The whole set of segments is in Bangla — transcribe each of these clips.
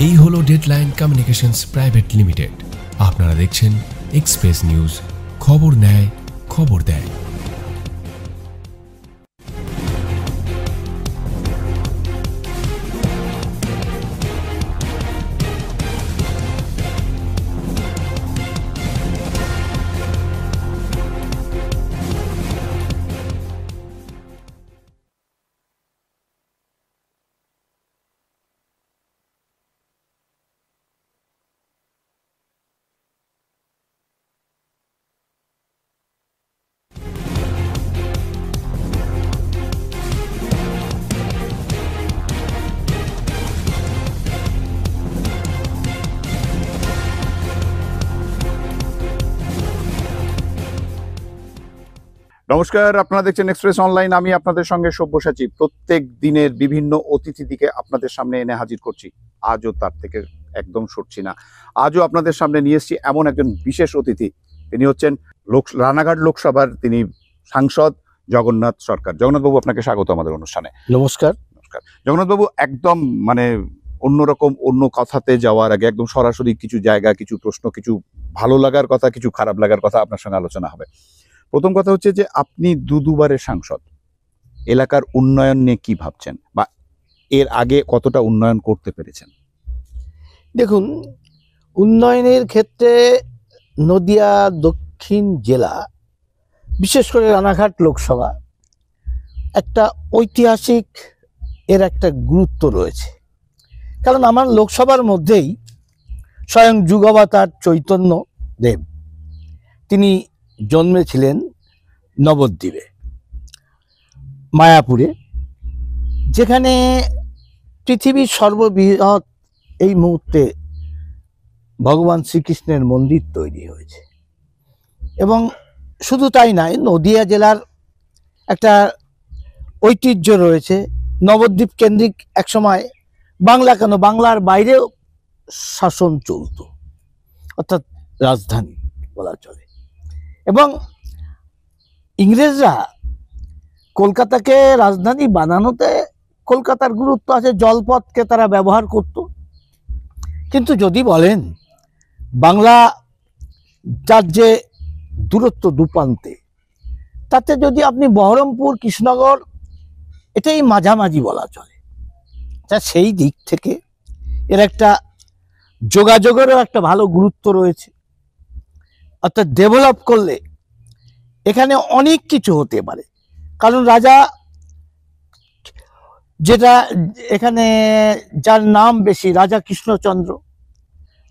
এই হলো ডেডলাইন কমিউনিকেশনস প্রাইভেট লিমিটেড। আপনারা দেখছেন এক্সপ্রেস নিউজ, খবর নেয়, খবর দেয়। নমস্কার, আপনারা দেখছেন এক্সপ্রেস অনলাইন। আমি আপনাদের সঙ্গে সব্যসাচী। প্রত্যেক দিনের বিভিন্ন অতিথিদিকে আপনাদের সামনে এনে হাজির করছি। আজও তার থেকে একদম সরছি না। আজও আপনাদের সামনে নিয়ে এসেছি এমন একজন বিশেষ অতিথি। তিনি হচ্ছেন রানাঘাট লোকসভার তিনি সাংসদ জগন্নাথ সরকার। জগন্নাথবাবু, আপনাকে স্বাগত আমাদের অনুষ্ঠানে। নমস্কার। নমস্কার জগন্নাথবাবু। একদম অন্যরকম, অন্য কথাতে যাওয়ার আগে একদম সরাসরি কিছু জায়গা, কিছু প্রশ্ন, কিছু ভালো লাগার কথা, কিছু খারাপ লাগার কথা আপনার সঙ্গে আলোচনা হবে। প্রথম কথা হচ্ছে যে আপনি দুবারের সাংসদ, এলাকার উন্নয়ন নিয়ে কি ভাবছেন, বা এর আগে কতটা উন্নয়ন করতে পেরেছেন? দেখুন, উন্নয়নের ক্ষেত্রে নদিয়া দক্ষিণ জেলা, বিশেষ করে রানাঘাট লোকসভা একটা ঐতিহাসিক, এর একটা গুরুত্ব রয়েছে। কারণ আমার লোকসভার মধ্যেই স্বয়ং যুগাবতার চৈতন্য দেব তিনি জন্মেছিলেন নবদ্বীপে, মায়াপুরে, যেখানে পৃথিবীর সর্ববৃহৎ এই মুহূর্তে ভগবান শ্রীকৃষ্ণের মন্দির তৈরি হয়েছে। এবং শুধু তাই নয়, নদিয়া জেলার একটা ঐতিহ্য রয়েছে। নবদ্বীপ কেন্দ্রিক একসময় বাংলা কেন, বাংলার বাইরেও শাসন চলত, অর্থাৎ রাজধানী বলা চলে। এবং ইংরেজরা কলকাতাকে রাজধানী বানানোতে কলকাতার গুরুত্ব আছে, জলপথকে তারা ব্যবহার করত। কিন্তু যদি বলেন বাংলা যার যে দূরত্ব দুপ্রান্তে, তাতে যদি আপনি বহরমপুর, কৃষ্ণনগর, এটাই মাঝামাঝি বলা চলে। তা সেই দিক থেকে এর একটা যোগাযোগেরও একটা ভালো গুরুত্ব রয়েছে। অর্থাৎ ডেভেলপ করলে এখানে অনেক কিছু হতে পারে। কারণ রাজা, যেটা এখানে যার নাম বেশি, রাজা কৃষ্ণচন্দ্র,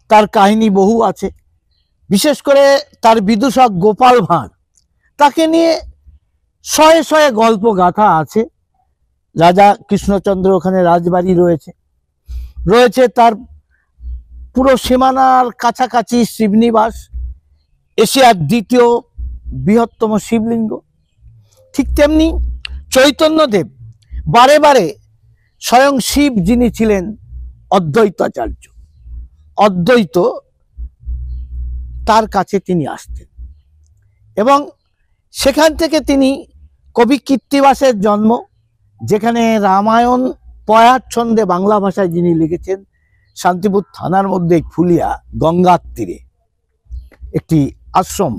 তার কাহিনী বহু আছে। বিশেষ করে তার বিদূষক গোপাল ভাঁড়, তাকে নিয়ে শয়ে শয়ে গল্প গাথা আছে। রাজা কৃষ্ণচন্দ্র ওখানে রাজবাড়ি রয়েছে তার পুরো সীমানার কাছাকাছি শিবনিবাস, এশিয়ার দ্বিতীয় বৃহত্তম শিবলিঙ্গ। ঠিক তেমনি চৈতন্যদেব বারে বারে স্বয়ং শিব, যিনি ছিলেন অদ্বৈতাচার্য, অদ্বৈত, তার কাছে তিনি আসতেন। এবং সেখান থেকে তিনি কবি কৃত্তিবাসের জন্ম, যেখানে রামায়ণ পয়ার ছন্দে বাংলা ভাষায় যিনি লিখেছেন, শান্তিপুর থানার মধ্যে ফুলিয়া গঙ্গার তীরে একটি আশ্রম।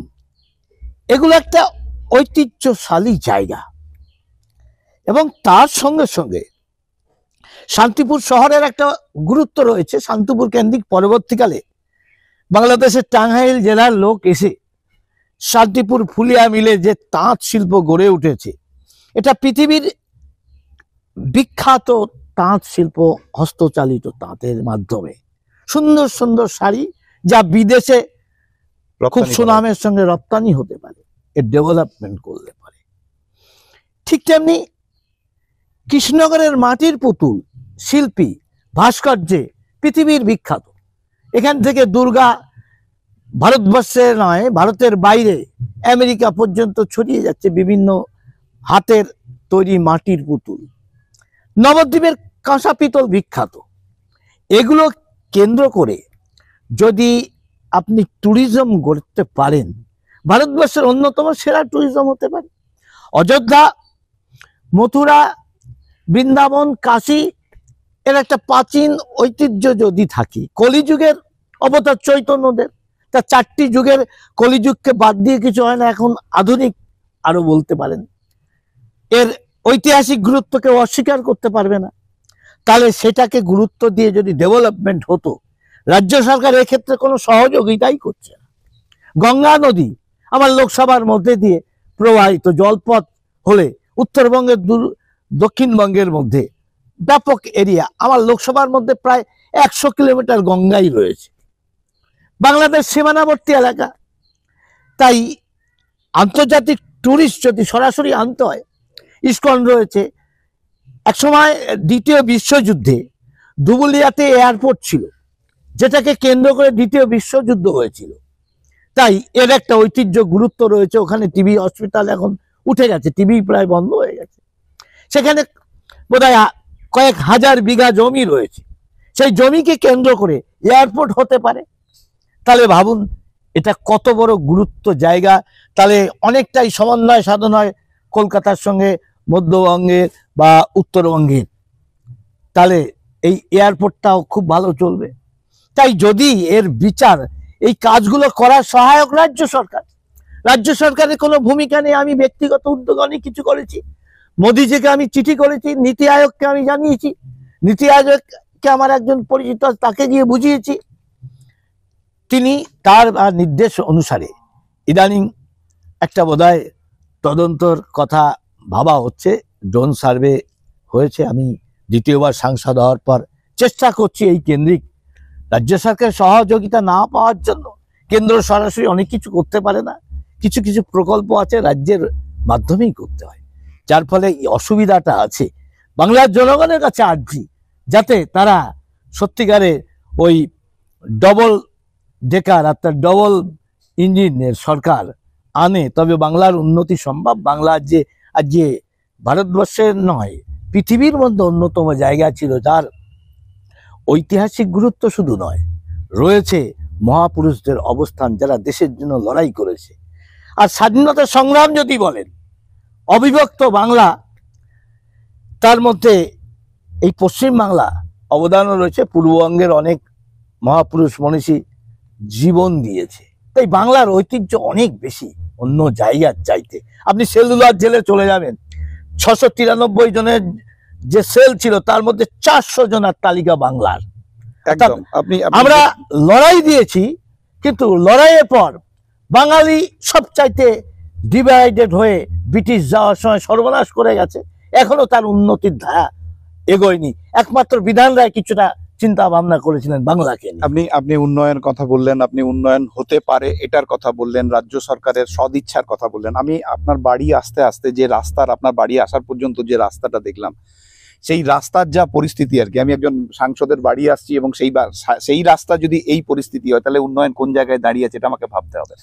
এগুলো একটা ঐতিহ্যশালী জায়গা। এবং তার সঙ্গে সঙ্গে শান্তিপুর শহরের একটা গুরুত্ব রয়েছে। শান্তিপুর কেন্দ্রিক পরবর্তীকালে বাংলাদেশের টাঙ্গাইল জেলার লোক এসে শান্তিপুর ফুলিয়া মিলে যে তাঁত শিল্প গড়ে উঠেছে, এটা পৃথিবীর বিখ্যাত তাঁত শিল্প, হস্তচালিত তাঁতের মাধ্যমে সুন্দর সুন্দর শাড়ি, যা বিদেশে খুব সুনামের সঙ্গে রপ্তানি হতে পারে, এর ডেভেলপমেন্ট করতে পারে। ঠিক তেমনি কৃষ্ণনগরের মাটির পুতুল শিল্পী, ভাস্কর্যে পৃথিবীর বিখ্যাত। এখান থেকে দুর্গা ভারতবর্ষে নয়, ভারতের বাইরে আমেরিকা পর্যন্ত ছড়িয়ে যাচ্ছে বিভিন্ন হাতের তৈরি মাটির পুতুল। নবদ্বীপের কাঁসা পিতল বিখ্যাত। এগুলো কেন্দ্র করে যদি আপনি ট্যুরিজম করতে পারেন, ভারতবর্ষের অন্যতম সেরা ট্যুরিজম হতে পারে। অযোধ্যা, মথুরা, বৃন্দাবন, কাশী, এর একটা প্রাচীন ঐতিহ্য যদি থাকে, কলিযুগের অবতার চৈতন্যদেব, তা 4টি যুগের কলিযুগকে বাদ দিয়ে কিছু হয় না, এখন আধুনিক আরো বলতে পারেন। এর ঐতিহাসিক গুরুত্বকে অস্বীকার করতে পারবে না। তাহলে সেটাকে গুরুত্ব দিয়ে যদি ডেভেলপমেন্ট হতো, রাজ্য সরকার এক্ষেত্রে কোনো সহযোগিতাই করছে না। গঙ্গা নদী আমার লোকসভার মধ্যে দিয়ে প্রবাহিত, জলপথ হলে উত্তরবঙ্গের দক্ষিণবঙ্গের মধ্যে ব্যাপক এরিয়া, আমার লোকসভার মধ্যে প্রায় 100 কিলোমিটার গঙ্গাই রয়েছে, বাংলাদেশ সীমানাবর্তী এলাকা। তাই আন্তর্জাতিক টুরিস্ট যদি সরাসরি আনতে হয়, ইস্কন রয়েছে। একসময় দ্বিতীয় বিশ্বযুদ্ধে দুবুলিয়াতে এয়ারপোর্ট ছিল, যেটাকে কেন্দ্র করে দ্বিতীয় বিশ্বযুদ্ধ হয়েছিল। তাই এর একটা ঐতিহ্য গুরুত্ব রয়েছে। ওখানে টিবি হসপিটাল এখন উঠে গেছে, টিবি প্রায় বন্ধ হয়ে গেছে। সেখানে বোধহয় কয়েক হাজার বিঘা জমি রয়েছে, সেই জমিকে কেন্দ্র করে এয়ারপোর্ট হতে পারে। তাহলে ভাবুন এটা কত বড় গুরুত্ব জায়গা। তাহলে অনেকটাই সমন্বয় সাধন হয় কলকাতার সঙ্গে মধ্যবঙ্গের বা উত্তরবঙ্গের, তাহলে এই এয়ারপোর্টটাও খুব ভালো চলবে। তাই যদি এর বিচার, এই কাজগুলো করার সহায়ক রাজ্য সরকার, রাজ্য সরকারের কোনো ভূমিকা নেই। আমি ব্যক্তিগত উদ্যোগ অনেক কিছু করেছি, মোদিজিকে আমি চিঠি করেছি, নীতি আয়োগকে আমি জানিয়েছি, নীতি আয়োগকে আমার একজন পরিচিত, তাকে গিয়ে বুঝিয়েছি। তিনি তার নির্দেশ অনুসারে ইদানিং একটা বোধহয় তদন্তর কথা ভাবা হচ্ছে, ড্রোন সার্ভে হয়েছে। আমি দ্বিতীয়বার সাংসদ হওয়ার পর চেষ্টা করছি এই কেন্দ্রিক, রাজ্য সরকারের সহযোগিতা না পাওয়ার জন্য কেন্দ্র সরাসরি অনেক কিছু করতে পারে না, কিছু কিছু প্রকল্প আছে রাজ্যের মাধ্যমেই করতে হয়, যার ফলে এই অসুবিধাটা আছে। বাংলার জনগণের কাছে আর্জি, যাতে তারা সত্যিকারে ওই ডবল ডেকার অর্থাৎ ডবল ইঞ্জিনের সরকার আনে, তবে বাংলার উন্নতি সম্ভব। বাংলার যে আজ যে ভারতবর্ষের নয় পৃথিবীর মধ্যে অন্যতম জায়গা ছিল, যার ঐতিহাসিক গুরুত্ব শুধু নয়, রয়েছে মহাপুরুষদের অবস্থান, যারা দেশের জন্য লড়াই করেছে। আর স্বাধীনতা সংগ্রাম যদি বলেন, অবিভক্ত বাংলা, তার মধ্যে এই পশ্চিম বাংলা অবদানও রয়েছে। পূর্ববঙ্গের অনেক মহাপুরুষ মনীষী জীবন দিয়েছে। তাই বাংলার ঐতিহ্য অনেক বেশি অন্য জায়গার চাইতে। আপনি সেলুলার জেলে চলে যাবেন, 693 জনের যে সেল ছিল তার মধ্যে 400 জনের তালিকা বাংলার। আমরা লড়াই দিয়েছি, কিন্তু লড়াইয়ের পর বাঙালি সবচাইতে ডিভাইডেড হয়ে ব্রিটিশ যাওয়ার সময় সর্বনাশ করে গেছে, এখনো তার উন্নতির ধারা এগোয়নি। একমাত্র বিধান রায় কিছুটা চিন্তা ভাবনা করেছিলেন বাংলাকে। আপনি উন্নয়ন কথা বললেন, আপনি উন্নয়ন হতে পারে এটার কথা বললেন, রাজ্য সরকারের সদিচ্ছার কথা বললেন। আমি আপনার বাড়ি আসতে আসতে যে রাস্তার, আপনার বাড়ি আসার পর্যন্ত যে রাস্তাটা দেখলাম, সেই রাস্তার যা পরিস্থিতি আর কি, আমি একজন সাংসদের বাড়ি আসছি এবং সেই রাস্তা যদি এই পরিস্থিতি হয়, তাহলে উন্নয়ন কোন জায়গায় দাঁড়িয়ে আছে এটা আমাকে ভাবতে হবে।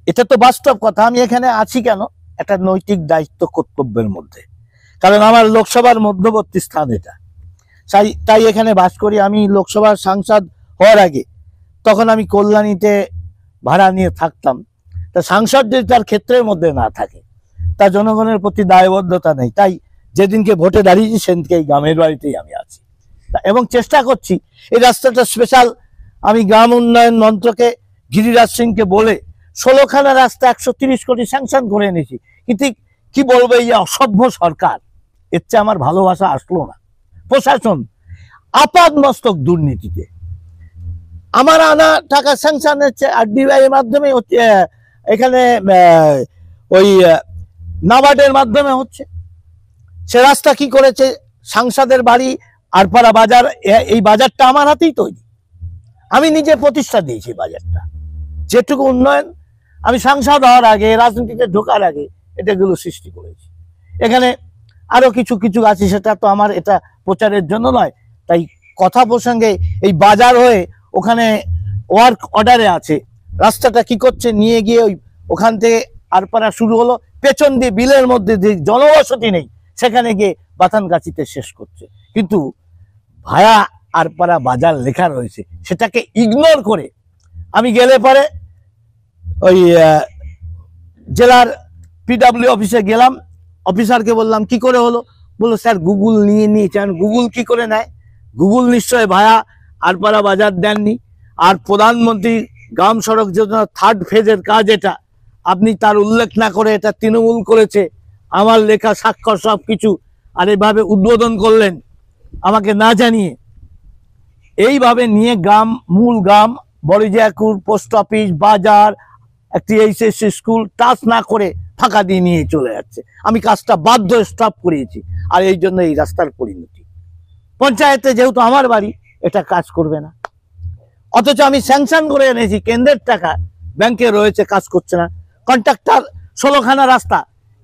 এটা তো বাস্তব কথা। আমি এখানে আছি কেন? একটা নৈতিক দায়িত্ব কর্তব্যের মধ্যে, কারণ আমার লোকসভার মধ্যবর্তী স্থান এটা, তাই এখানে বাস করি। আমি লোকসভার সাংসদ হওয়ার আগে তখন আমি কল্যাণীতে ভাড়া নিয়ে থাকতাম। তা সাংসদ যদি তার ক্ষেত্রের মধ্যে না থাকে, তা জনগণের প্রতি দায়বদ্ধতা নেই। তাই যেদিনকে ভোটে দাঁড়িয়েছি সেদিনকে এই গ্রামের বাড়িতেই আমি আছি, এবং চেষ্টা করছি এই রাস্তাটা স্পেশাল। আমি গ্রাম উন্নয়ন মন্ত্রকে, গিরিরাজ সিংকে বলে 16খানা রাস্তা 130 কোটি স্যাংশন করে এনেছি। কিন্তু কি বলবো, এই অসভ্য সরকার, এর চেয়ে আমার ভালোবাসা আসলো না। প্রশাসন আপাদ মস্তক দুর্নীতিতে, আমার আনা টাকা স্যাংশন হচ্ছে আরডিআই এর মাধ্যমে, এখানে ওই নাবার্ডের মাধ্যমে হচ্ছে। সে রাস্তা কি করেছে, সাংসদের বাড়ি আরপাড়া বাজার, এই বাজারটা আমার হাতেই তৈরি, আমি নিজে প্রতিষ্ঠা দিয়েছি বাজারটা। যেটুকু উন্নয়ন আমি সাংসদ হওয়ার আগে, রাজনীতিতে ঢোকার আগে এটাগুলো সৃষ্টি করেছি। এখানে আরো কিছু কিছু আছে, সেটা তো আমার এটা প্রচারের জন্য নয়। তাই কথা প্রসঙ্গে এই বাজার হয়ে ওখানে ওয়ার্ক অর্ডারে আছে, রাস্তাটা কি করছে, নিয়ে গিয়ে ওখান থেকে আরপাড়া শুরু হলো, পেছন দিয়ে বিলের মধ্যে যে জনবসতি নেই সেখানে গিয়ে বাথানগাছিতে শেষ করছে। কিন্তু ভায়া আরপাড়া বাজার লেখা রয়েছে, সেটাকে ইগনোর করে আমি গেলে পরে ওই জেলার পিডব্লিউ অফিসে গেলাম, অফিসারকে বললাম কি করে হলো, বললো স্যার গুগল নিয়ে নিয়েছেন। গুগল কি করে নেয়? গুগল নিশ্চয় ভায়া আরপাড়া বাজার দেননি। আর প্রধানমন্ত্রী গ্রাম সড়ক যোজনা 3rd ফেজের কাজ এটা, আপনি তার উল্লেখ না করে এটা তৃণমূল করেছে, আমার লেখা স্বাক্ষর সব কিছু, আর এইভাবে উদ্বোধন করলেন আমাকে না জানিয়ে। এইভাবে নিয়ে গ্রাম, মূল গ্রাম বড়িজাকুর, পোস্ট অফিস, বাজার, একটি এইচএসসি স্কুল টাচ না করে ফাঁকা দিয়ে নিয়ে চলে যাচ্ছে। আমি কাজটা বাধ্য স্টপ করিয়েছি, আর এই জন্য এই রাস্তার পরিণতি। পঞ্চায়েতে যেহেতু আমার বাড়ি, এটা কাজ করবে না, অথচ আমি স্যাংশন করে এনেছি, কেন্দ্রের টাকা ব্যাংকে রয়েছে, কাজ করছে না। কন্ট্রাক্টর 16খানা রাস্তা,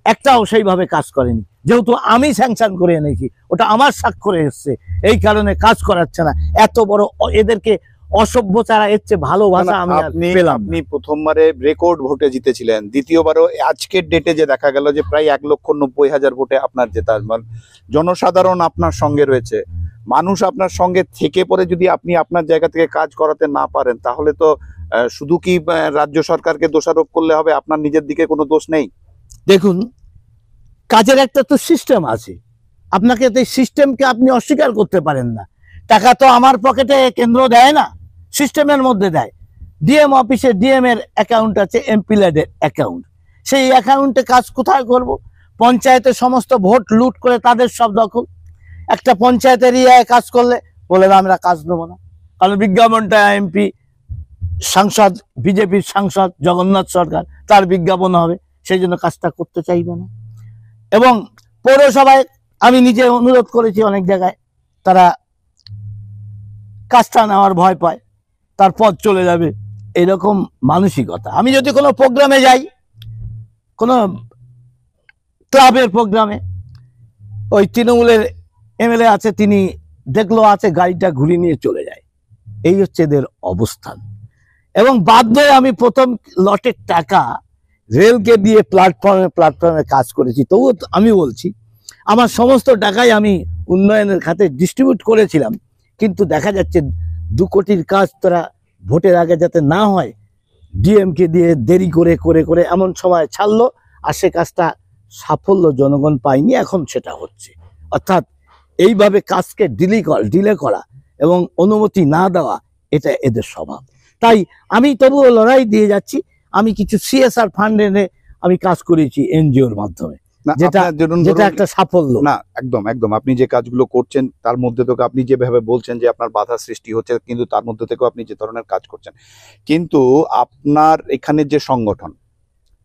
একটাও সেইভাবে কাজ করেনি, যেহেতু আমি স্যাংশন করে এনেছি, ওটা আমার স্বাক্ষরে এসছে, এই কারণে কাজ করাচ্ছে না। এত বড় এদেরকে অসভ্য ছাড়া এর চেয়ে ভালো ভাষা আমি পেলাম। আপনি প্রথমবারে রেকর্ড ভোটে জিতেছিলেন, দ্বিতীয়বারও আজকের ডেটে যে দেখা গেল যে প্রায় 1,90,000 ভোটে আপনার জেতা। জনসাধারণ আপনার সঙ্গে রয়েছে, মানুষ আপনার সঙ্গে থেকে পরে যদি আপনি আপনার জায়গা থেকে কাজ করাতে না পারেন, তাহলে তো শুধু কি রাজ্য সরকারকে দোষারোপ করলে হবে? আপনার নিজের দিকে কোনো দোষ নেই? দেখুন, কাজের একটা তো সিস্টেম আছে, আপনাকে তো এই সিস্টেমকে আপনি অস্বীকার করতে পারেন না। টাকা তো আমার পকেটে কেন্দ্র দেয় না, সিস্টেমের মধ্যে দেয়। ডিএম অফিসে ডিএম এর অ্যাকাউন্ট আছে, এমপি ল্যাডের অ্যাকাউন্ট, সেই অ্যাকাউন্টে কাজ কোথায় করব? পঞ্চায়েতে সমস্ত ভোট লুট করে তাদের সব দখল। একটা পঞ্চায়েতের এরিয়ায় কাজ করলে বলে আমরা কাজ দেবো না, কারণ বিজ্ঞাপনটা এমপি সাংসদ, বিজেপির সাংসদ জগন্নাথ সরকার, তার বিজ্ঞাপন হবে, সেই জন্য কাজটা করতে চাইবে না। এবং পৌরসভায় আমি নিজে অনুরোধ করেছি অনেক জায়গায়, তারা কাজটা নেওয়ার ভয় পায়, তার পথ চলে যাবে, এরকম মানসিকতা। আমি যদি কোনো প্রোগ্রামে যাই, কোনো ক্লাবের প্রোগ্রামে, ওই তৃণমূলের এমএলএ আছে, তিনি দেখলো আছে, গাড়িটা ঘুরিয়ে নিয়ে চলে যায়। এই হচ্ছে এদের অবস্থান। এবং বাধ্য হয়ে আমি প্রথম লটের টাকা রেলকে দিয়ে প্ল্যাটফর্মে কাজ করেছি। তবুও আমি বলছি, আমার সমস্ত টাকাই আমি উন্নয়নের খাতে ডিস্ট্রিবিউট করেছিলাম, কিন্তু দেখা যাচ্ছে 2 কোটির কাজ তারা ভোটের আগে যাতে না হয়, ডিএমকে দিয়ে দেরি করে করে করে এমন সময় ছাড়লো, আর সে কাজটা সাফল্য জনগণ পায়নি, এখন সেটা হচ্ছে। অর্থাৎ এইভাবে কাজকে ডিলে করা এবং অনুমতি না দেওয়া, এটা এদের স্বভাব। তাই আমি তবুও লড়াই দিয়ে যাচ্ছি। আমি কিছু সিএসআর ফান্ড এনে আমি কাজ করেছি এনজিওর মাধ্যমে, যেটা একটা সাফল্য। না, একদম একদম আপনি যে কাজগুলো করছেন তার মধ্যে থেকে আপনি যেভাবে বলছেন যে আপনার বাধা সৃষ্টি হচ্ছে, কিন্তু তার মধ্যে থেকেও আপনি যে ধরনের কাজ করছেন, কিন্তু আপনার এখানে যে সংগঠন,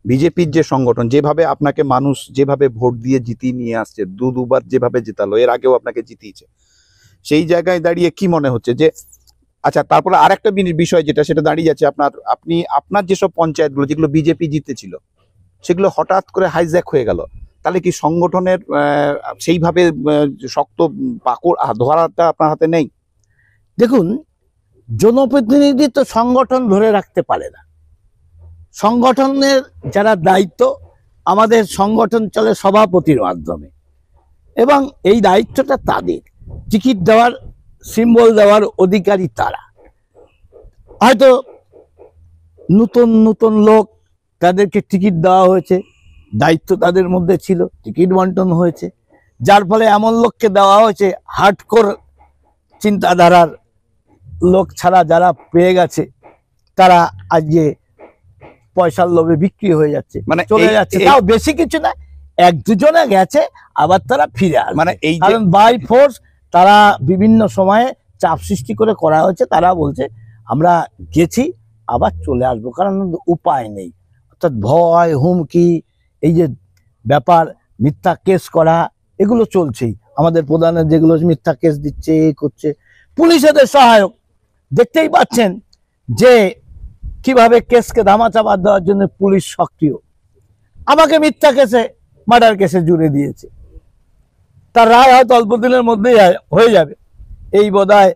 বিজেপির যে সংগঠন, যেভাবে আপনাকে মানুষ যেভাবে ভোট দিয়ে জিতিয়ে নিয়ে আসছে, দুবার যেভাবে জেতালো, এর আগেও আপনাকে জিতিয়েছে, সেই জায়গায় দাঁড়িয়ে কি মনে হচ্ছে যে আচ্ছা, তারপরে আরেকটা বিষয় যেটা সেটা দাঁড়িয়ে যাচ্ছে, আপনার যেসব পঞ্চায়েতগুলো যেগুলো বিজেপি জিতেছিল, সেগুলো হঠাৎ করে হাইজ্যাক হয়ে গেল, তাহলে কি সংগঠনের সেইভাবে শক্ত পাকড় ধরাটা আপনার হাতে নেই? দেখুন, জনপ্রতিনিধি তো সংগঠন ধরে রাখতে পারে না। সংগঠনের যারা দায়িত্ব, আমাদের সংগঠন চলে সভাপতির মাধ্যমে, এবং এই দায়িত্বটা তাদের। টিকিট দেওয়ার, সিম্বল দেওয়ার অধিকারী তারা। হয়তো নতুন নতুন লোক, তাদেরকে টিকিট দেওয়া হয়েছে, দায়িত্ব তাদের মধ্যে ছিল, টিকিট বন্টন হয়েছে, যার ফলে এমন লোককে দেওয়া হয়েছে হার্ডকোর চিন্তাধারার লোক ছাড়া যারা পেয়ে গেছে, তারা আজকে পয়সার লোভে বিক্রি হয়ে যাচ্ছে, মানে চলে যাচ্ছে। তাও বেশি কিছু না, 1-2 জনে গেছে, আবার তারা ফিরে আসে। মানে এই কারণ বাই ফোর্স তারা বিভিন্ন সময়ে চাপ সৃষ্টি করে করা হয়েছে। তারা বলছে আমরা গেছি, আবার চলে আসবো, কারণ উপায় নেই। অর্থাৎ ভয়, হুমকি, এই যে ব্যাপার, মিথ্যা কেস করা, এগুলো চলছেই। আমাদের প্রধানের যেগুলো মিথ্যা কেস দিচ্ছে, এই করছে, পুলিশ এদের সহায়ক। দেখতেই পাচ্ছেন যে কিভাবে কেসকে ধামাচাপা দেওয়ার জন্য পুলিশ সক্রিয়। আমাকে মিথ্যা কেসে, মার্ডার কেসে জুড়ে দিয়েছে, তার রায় হয়তো অল্প দিনের মধ্যেই হয়ে যাবে। এই বোধহয়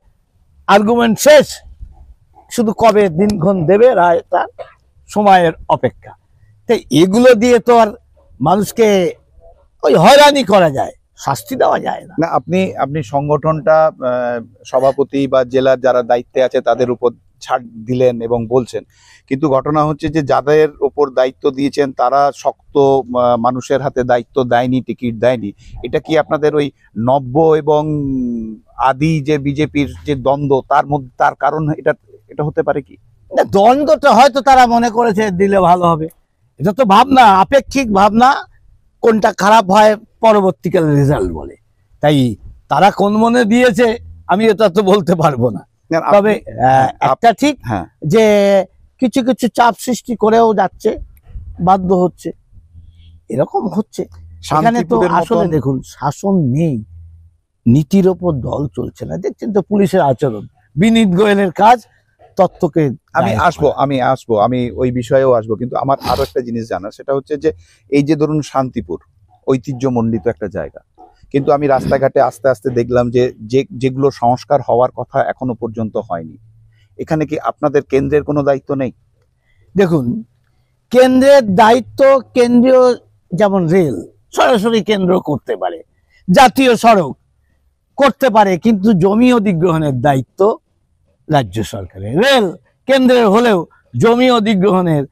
আর্গুমেন্ট শেষ, শুধু কবে দিনক্ষণ দেবে রায়, তার সময়ের অপেক্ষা। তাই এগুলো দিয়ে তো আর মানুষকে ওই হয়রানি করা যায়, শাস্তি দেওয়া যায় না। না, আপনি সংগঠনটা সভাপতি বা জেলার যারা দায়িত্বে আছে তাদের উপর ছাড় দিলেন এবং বলছেন, কিন্তু ঘটনা হচ্ছে যে যাদের উপর দায়িত্ব দিয়েছেন তারা শক্ত মানুষের হাতে দায়িত্ব দেয়নি, টিকিট দেয়নি। এটা কি আপনাদের ওই নব্য এবং আদি যে বিজেপির যে দ্বন্দ্ব তার কারণ এটা হতে পারে কি? না, দ্বন্দ্বটা হয়তো তারা মনে করেছে দিলে ভালো হবে। এটা তো ভাবনা, আপেক্ষিক ভাবনা, কোনটা খারাপ হয় পরবর্তীকালে রেজাল্ট বলে। তাই তারা কোন মনে দিয়েছে আমি এটা তো বলতে পারবো না। তবে একটা ঠিক যে কিছু কিছু চাপ সৃষ্টি করেও যাচ্ছে, বাধ্য হচ্ছে, এরকম হচ্ছে। সেখানে তো আসলে দেখুন শাসন নেই, নীতির ওপর দল চলছে না। দেখছেন তো পুলিশের আচরণ। বিনীত গোয়েলের কাজ তত্ত্বকে আমি ওই বিষয়েও আসবো, কিন্তু আমার আরো একটা জিনিস জানার, সেটা হচ্ছে যে এই যে ধরুন শান্তিপুর ঐতিহ্যমণ্ডিত একটা জায়গা, কিন্তু আমি রাস্তাঘাটে আস্তে আস্তে দেখলাম যে যেগুলো সংস্কার হওয়ার কথা এখনো পর্যন্ত হয়নি। এখানে কি আপনাদের কেন্দ্রের কোনো দায়িত্ব নেই? দেখুন, কেন্দ্রের দায়িত্ব, কেন্দ্রীয় যেমন রেল সরাসরি কেন্দ্র করতে পারে, জাতীয় সড়ক করতে পারে, কিন্তু জমি অধিগ্রহণের দায়িত্ব রাজ্য সরকারের। রেল কেন্দ্রের হলেও জমি অধিগ্রহণের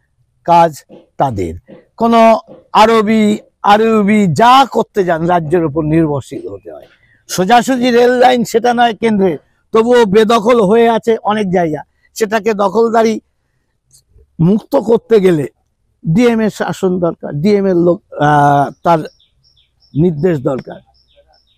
কাজ তাদের। কোনো আরবি যা করতে যান রাজ্যের উপর নির্ভরশীল হতে হয়। সোজাসুজি রেল লাইন সেটা নয় কেন্দ্রের, তবুও বেদখল হয়ে আছে অনেক জায়গা। সেটাকে দখলদারি মুক্ত করতে গেলে ডিএম এর শাসন দরকার, ডিএম এর লোক তার নির্দেশ দরকার,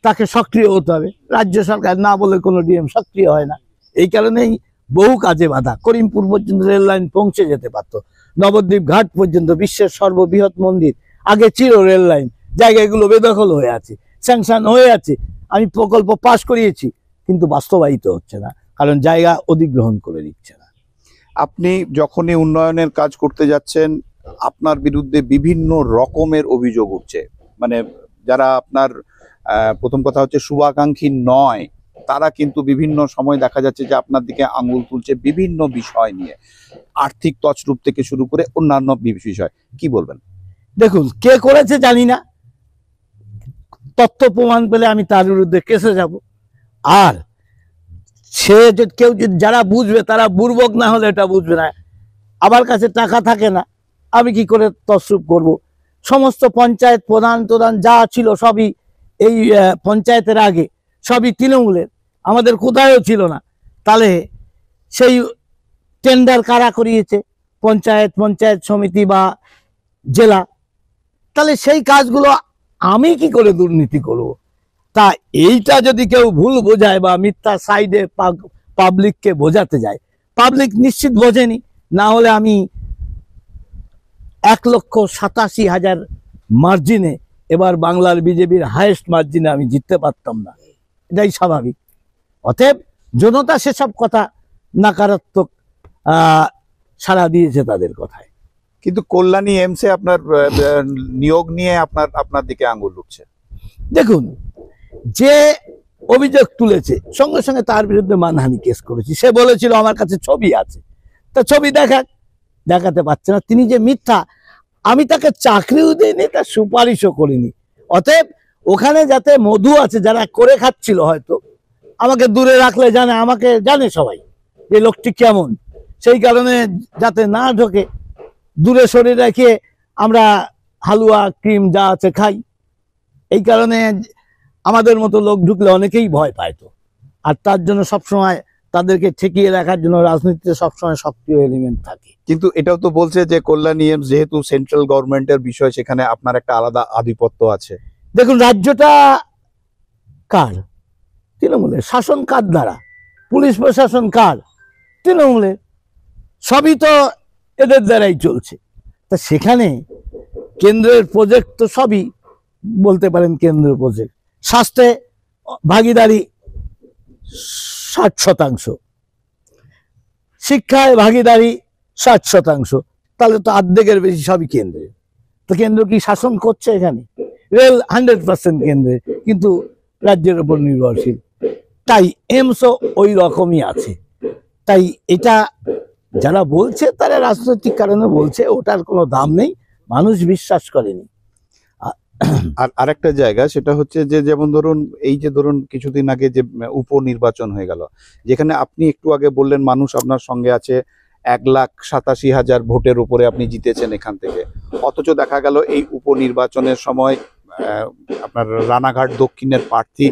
তাকে সক্রিয় হতে হবে। রাজ্য সরকার না বলে কোনো ডিএম সক্রিয় হয় না। এই কারণেই বহু কাজে বাধা। করিমপুর পর্যন্ত রেল লাইন পৌঁছে যেতে পারত, নবদ্বীপ ঘাট পর্যন্ত, বিশ্বের সর্ববৃহৎ মন্দির আগে ছিল রেল লাইন, জায়গাগুলো বেদখল হয়ে আছে, স্যাংশন হয়ে আছে, আমি প্রকল্প পাস করিয়েছি, কিন্তু বাস্তবায়িত হচ্ছে না, কারণ জায়গা অধিগ্রহণ করে দিচ্ছে না। আপনি যখনই উন্নয়নের কাজ করতে যাচ্ছেন আপনার বিরুদ্ধে বিভিন্ন রকমের অভিযোগ উঠছে। মানে যারা আপনার প্রথম কথা হচ্ছে শুভাকাঙ্ক্ষী নয়, তারা কিন্তু বিভিন্ন সময় দেখা যাচ্ছে যে আপনার দিকে আঙুল তুলছে বিভিন্ন বিষয় নিয়ে, আর্থিক তছরূপ থেকে শুরু করে অন্যান্য বিষয়। কি বলবেন? দেখুন, কে করেছে জানি না, তথ্য প্রমাণ পেলে আমি তার বিরুদ্ধে কেসে যাব। আর সে কেউ যারা বুঝবে তারা বুর্বক না হলে এটা বুঝবে না। আমার কাছে টাকা থাকে না, আমি কি করে তছরূপ করব? সমস্ত পঞ্চায়েত প্রধান যা ছিল সবই এই পঞ্চায়েতের আগে সবই তৃণমূলের, আমাদের কোথায়ও ছিল না। তাহলে সেই টেন্ডার কারা করিয়েছে? পঞ্চায়েত সমিতি বা জেলা। তাহলে সেই কাজগুলো আমি কি করে দুর্নীতি করব? তা এইটা যদি কেউ ভুল বোঝায় বা মিথ্যা সাইডে পাবলিককে বোঝাতে যায়, পাবলিক নিশ্চিত বোঝেনি। না হলে আমি 1,87,000 মার্জিনে এবার বাংলার বিজেপির হাইয়েস্ট মার্জিনে আমি জিততে পারতাম না, এটাই স্বাভাবিক। অতএব জনতা সেসব কথা নাকারাত্মক সাড়া দিয়েছে তাদের কথায়। কিন্তু কল্যাণী এমসে আপনার নিয়োগ নিয়ে আপনার দিকে আঙুল উঠছে। দেখুন, যে অভিযোগ তুলেছে সঙ্গে সঙ্গে তার বিরুদ্ধে মানহানি কেস করেছি। সে বলেছিল আমার কাছে ছবি আছে, তা ছবি দেখাতে পারছে না। তিনি যে মিথ্যা, আমি তাকে চাকরিও দিইনি, তার সুপারিশও করিনি। অতএব ওখানে যাতে মধু আছে, যারা করে খাচ্ছিল, হয়তো আমাকে দূরে রাখলে আমাকে জানে সবাই যে লোকটি কেমন, সেই কারণে যাতে না ঢোকে দূরে সরে রেখে আমরা হালুয়া ক্রিম যা আছে খাই। এই কারণে আমাদের মতো লোক ঢুকলে অনেকেই ভয় পায় তো। আর তার জন্য সবসময় তাদেরকে ঠেকিয়ে রাখার জন্য রাজনীতিতে সবসময় সক্রিয় এলিমেন্ট থাকে। কিন্তু এটাও তো বলছে যে কল্যাণী এমস যেহেতু সেন্ট্রাল গভর্নমেন্টের বিষয়, সেখানে আপনার একটা আলাদা আধিপত্য আছে। দেখুন, রাজ্যটা কার? তৃণমূলের। শাসন কার দ্বারা? পুলিশ প্রশাসন কার? তৃণমূলের। সবই তো এদের দ্বারাই চলছে। তা সেখানে কেন্দ্রের প্রজেক্ট তো সবই বলতে পারেন কেন্দ্রের প্রজেক্ট। স্বাস্থ্যে ভাগিদারি 60%, শিক্ষায় ভাগিদারি 60%, তাহলে তো অর্ধেকের বেশি সবই কেন্দ্রের। তো কেন্দ্র কি শাসন করছে? এখানে রেল 100% কেন্দ্রের, কিন্তু রাজ্যের উপর নির্ভরশীল। তাই এমসও ওই রকমই আছে। তাই এটা যারা বলছে তারা রাজনৈতিক কারণে বলছে, ওটার কোনো দাম নেই, মানুষ বিশ্বাস করেনি। আর আরেকটা জায়গা সেটা হচ্ছে যে যেমন ধরুন এই যে ধরুন কিছুদিন আগে যে উপনির্বাচন হয়ে গেল, যেখানে আপনি একটু আগে বললেন মানুষ আপনার সঙ্গে আছে, 1,87,000 ভোটের উপরে আপনি জিতেছেন এখান থেকে, অথচ দেখা গেল এই উপনির্বাচনের সময় আপনার রানাঘাট দক্ষিণের প্রার্থী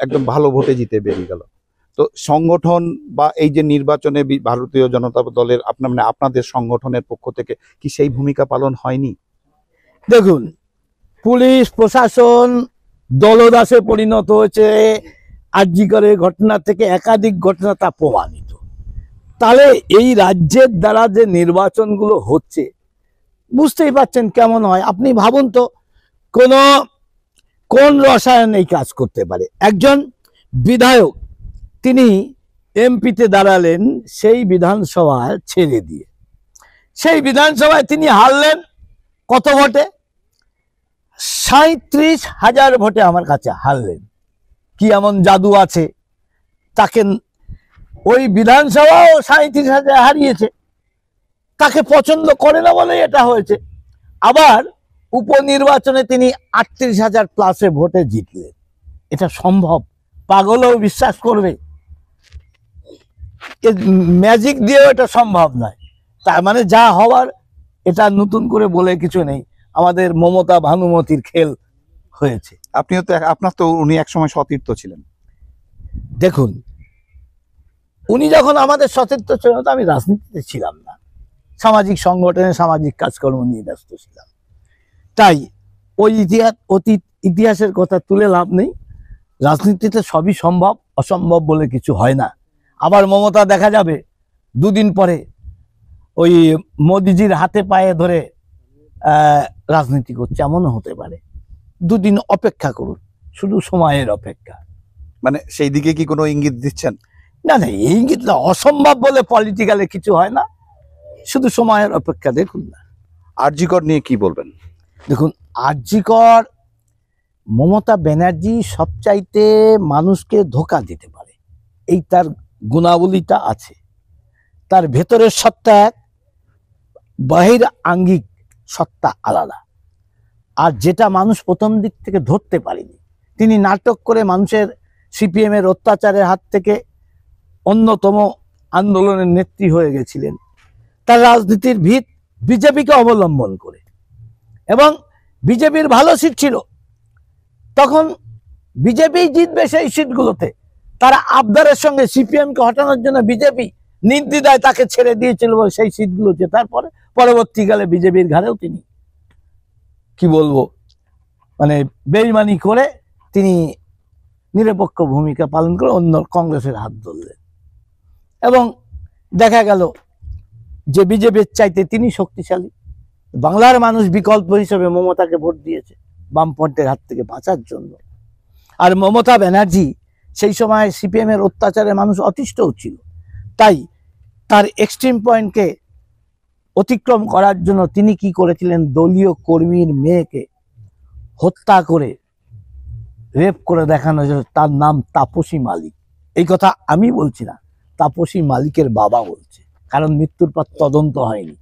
একদম ভালো ভোটে জিতে বেরিয়ে গেল। তো সংগঠন বা এই যে নির্বাচনে ভারতীয় জনতা দলের আপনাদের সংগঠনের পক্ষ থেকে কি সেই ভূমিকা পালন হয়নি? দেখুন, পুলিশ প্রশাসন দলদাসে পরিণত হয়েছে, আরজিকরের ঘটনা থেকে একাধিক ঘটনা তা প্রমাণিত। তাহলে এই রাজ্যের দ্বারা যে নির্বাচনগুলো হচ্ছে বুঝতেই পারছেন কেমন হয়। আপনি ভাবুন তো কোন রসায়ন এই কাজ করতে পারে। একজন বিধায়ক তিনি এমপিতে দাঁড়ালেন সেই বিধানসভা ছেড়ে দিয়ে, সেই বিধানসভায় তিনি হারলেন কত ভোটে? 37,000 ভোটে আমার কাছে হারলেন। কি এমন জাদু আছে তাকে ওই বিধানসভাও 37,000 হারিয়েছে, তাকে পছন্দ করে না বলে এটা হয়েছে। আবার উপনির্বাচনে তিনি 38,000 প্লাসে ভোটে জিতলেন। এটা সম্ভব? পাগলও বিশ্বাস করবে? ম্যাজিক দিয়েও এটা সম্ভব নয়। তার মানে যা হওয়ার, এটা নতুন করে বলে কিছু নেই, আমাদের মমতা ভানুমতির খেল হয়েছে। আপনার তো উনি একসময় সতীর্থ ছিলেন। দেখুন, উনি যখন আমাদের সতীর্থ ছিলেন তো আমি রাজনীতিতে ছিলাম না, সামাজিক সংগঠনে সামাজিক কাজকর্ম নিয়ে ব্যস্ত ছিলাম। তাই ওই ইতিহাসের কথা তুলে লাভ নেই। রাজনীতিতে সবই সম্ভব, অসম্ভব বলে কিছু হয় না। আবার মমতা দেখা যাবে দুদিন পরে ওই মোদিজির হাতে পায়ে ধরে রাজনীতি করছে, এমনও হতে পারে। দুদিন অপেক্ষা করুন, শুধু সময়ের অপেক্ষা। মানে সেই দিকে কি কোনো ইঙ্গিত দিচ্ছেন? না না, এই ইঙ্গিত না, অসম্ভব বলে পলিটিক্যালে কিছু হয় না, শুধু সময়ের অপেক্ষা। দেখুন না, আরজিকর নিয়ে কি বলবেন? দেখুন, আরজিকর, মমতা ব্যানার্জি সবচাইতে মানুষকে ধোঁকা দিতে পারে, এই তার গুণাবলীটা আছে। তার ভেতরের সত্তা এক, বাহির আঙ্গিক সত্তা আলাদা। আর যেটা মানুষ প্রথম দিক থেকে ধরতে পারেনি, তিনি নাটক করে মানুষের সিপিএম এর অত্যাচারের হাত থেকে অন্যতম আন্দোলনের নেত্রী হয়ে গেছিলেন। তার রাজনীতির ভিত বিজেপিকে অবলম্বন করে, এবং বিজেপির ভালো সিট ছিল, তখন বিজেপি জিতবে সেই সিটগুলোতে। তারা আবদারের সঙ্গে সিপিএমকে হটানোর জন্য বিজেপি নির্দ্বিধায় তাকে ছেড়ে দিয়েছিল বলে সেই সিটগুলো জেতার পরে পরবর্তীকালে বিজেপির ঘাড়েও তিনি কি বলবো মানে বেইমানি করে তিনি নিরপেক্ষ ভূমিকা পালন করে অন্য কংগ্রেসের হাত ধরলেন, এবং দেখা গেল যে বিজেপির চাইতে তিনি শক্তিশালী। বাংলার মানুষ বিকল্প হিসেবে মমতাকে ভোট দিয়েছে বামপন্থের হাত থেকে বাঁচার জন্য। আর মমতা ব্যানার্জি সেই সময় সিপিএম এর অত্যাচারে মানুষ অতিষ্ঠ হচ্ছিল, তাই তার এক্সট্রিম পয়েন্টকে অতিক্রম করার জন্য তিনি কি করেছিলেন, দলীয় কর্মীর মেয়েকে হত্যা করে রেপ করে দেখানো যায়। তার নাম তাপসী মালিক। এই কথা আমি বলছি না, তাপসী মালিকের বাবা বলছে, কারণ মৃত্যুর পর তদন্ত হয়নি।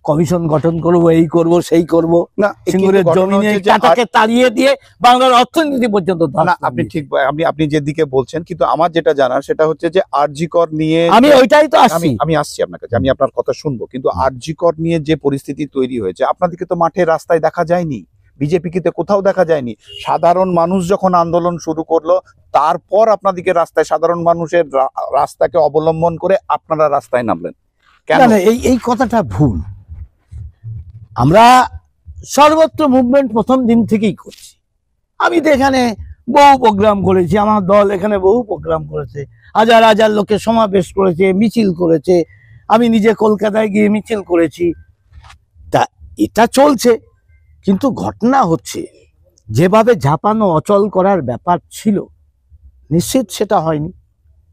কমিশন গঠন করব, এই করব, সেই করব, না সিঙ্গুরের জমিনে টাটাকে তাড়িয়ে দিয়ে বাংলার অর্থনীতি পর্যন্ত। না, আপনি ঠিক, আপনি যেদিকে বলছেন, কিন্তু আমার যেটা জানার সেটা হচ্ছে যে আরজিকর নিয়ে আমি ওইটাই তো আসছি, আমি আসছি আপনার কাছে, আমি আপনার কথা শুনবো। কিন্তু আরজিকর নিয়ে যে পরিস্থিতি তৈরি হয়েছে, আপনাদেরকে তো মাঠে রাস্তায় দেখা যায়নি, বিজেপিকে তো কোথাও দেখা যায়নি। সাধারণ মানুষ যখন আন্দোলন শুরু করলো, তারপর আপনাদেরকে রাস্তায়, সাধারণ মানুষের রাস্তাকে অবলম্বন করে আপনারা রাস্তায় নামলেন কেন? এই কথাটা ভুল। আমরা সর্বত্র মুভমেন্ট প্রথম দিন থেকেই করছি। আমি তো এখানে বহু প্রোগ্রাম করেছি, আমার দল এখানে বহু প্রোগ্রাম করেছে, হাজার হাজার লোকের সমাবেশ করেছে, মিছিল করেছে, আমি নিজে কলকাতায় গিয়ে মিছিল করেছি। তা এটা চলছে, কিন্তু ঘটনা হচ্ছে যেভাবে ঝাঁপানো অচল করার ব্যাপার ছিল, নিশ্চিত সেটা হয়নি।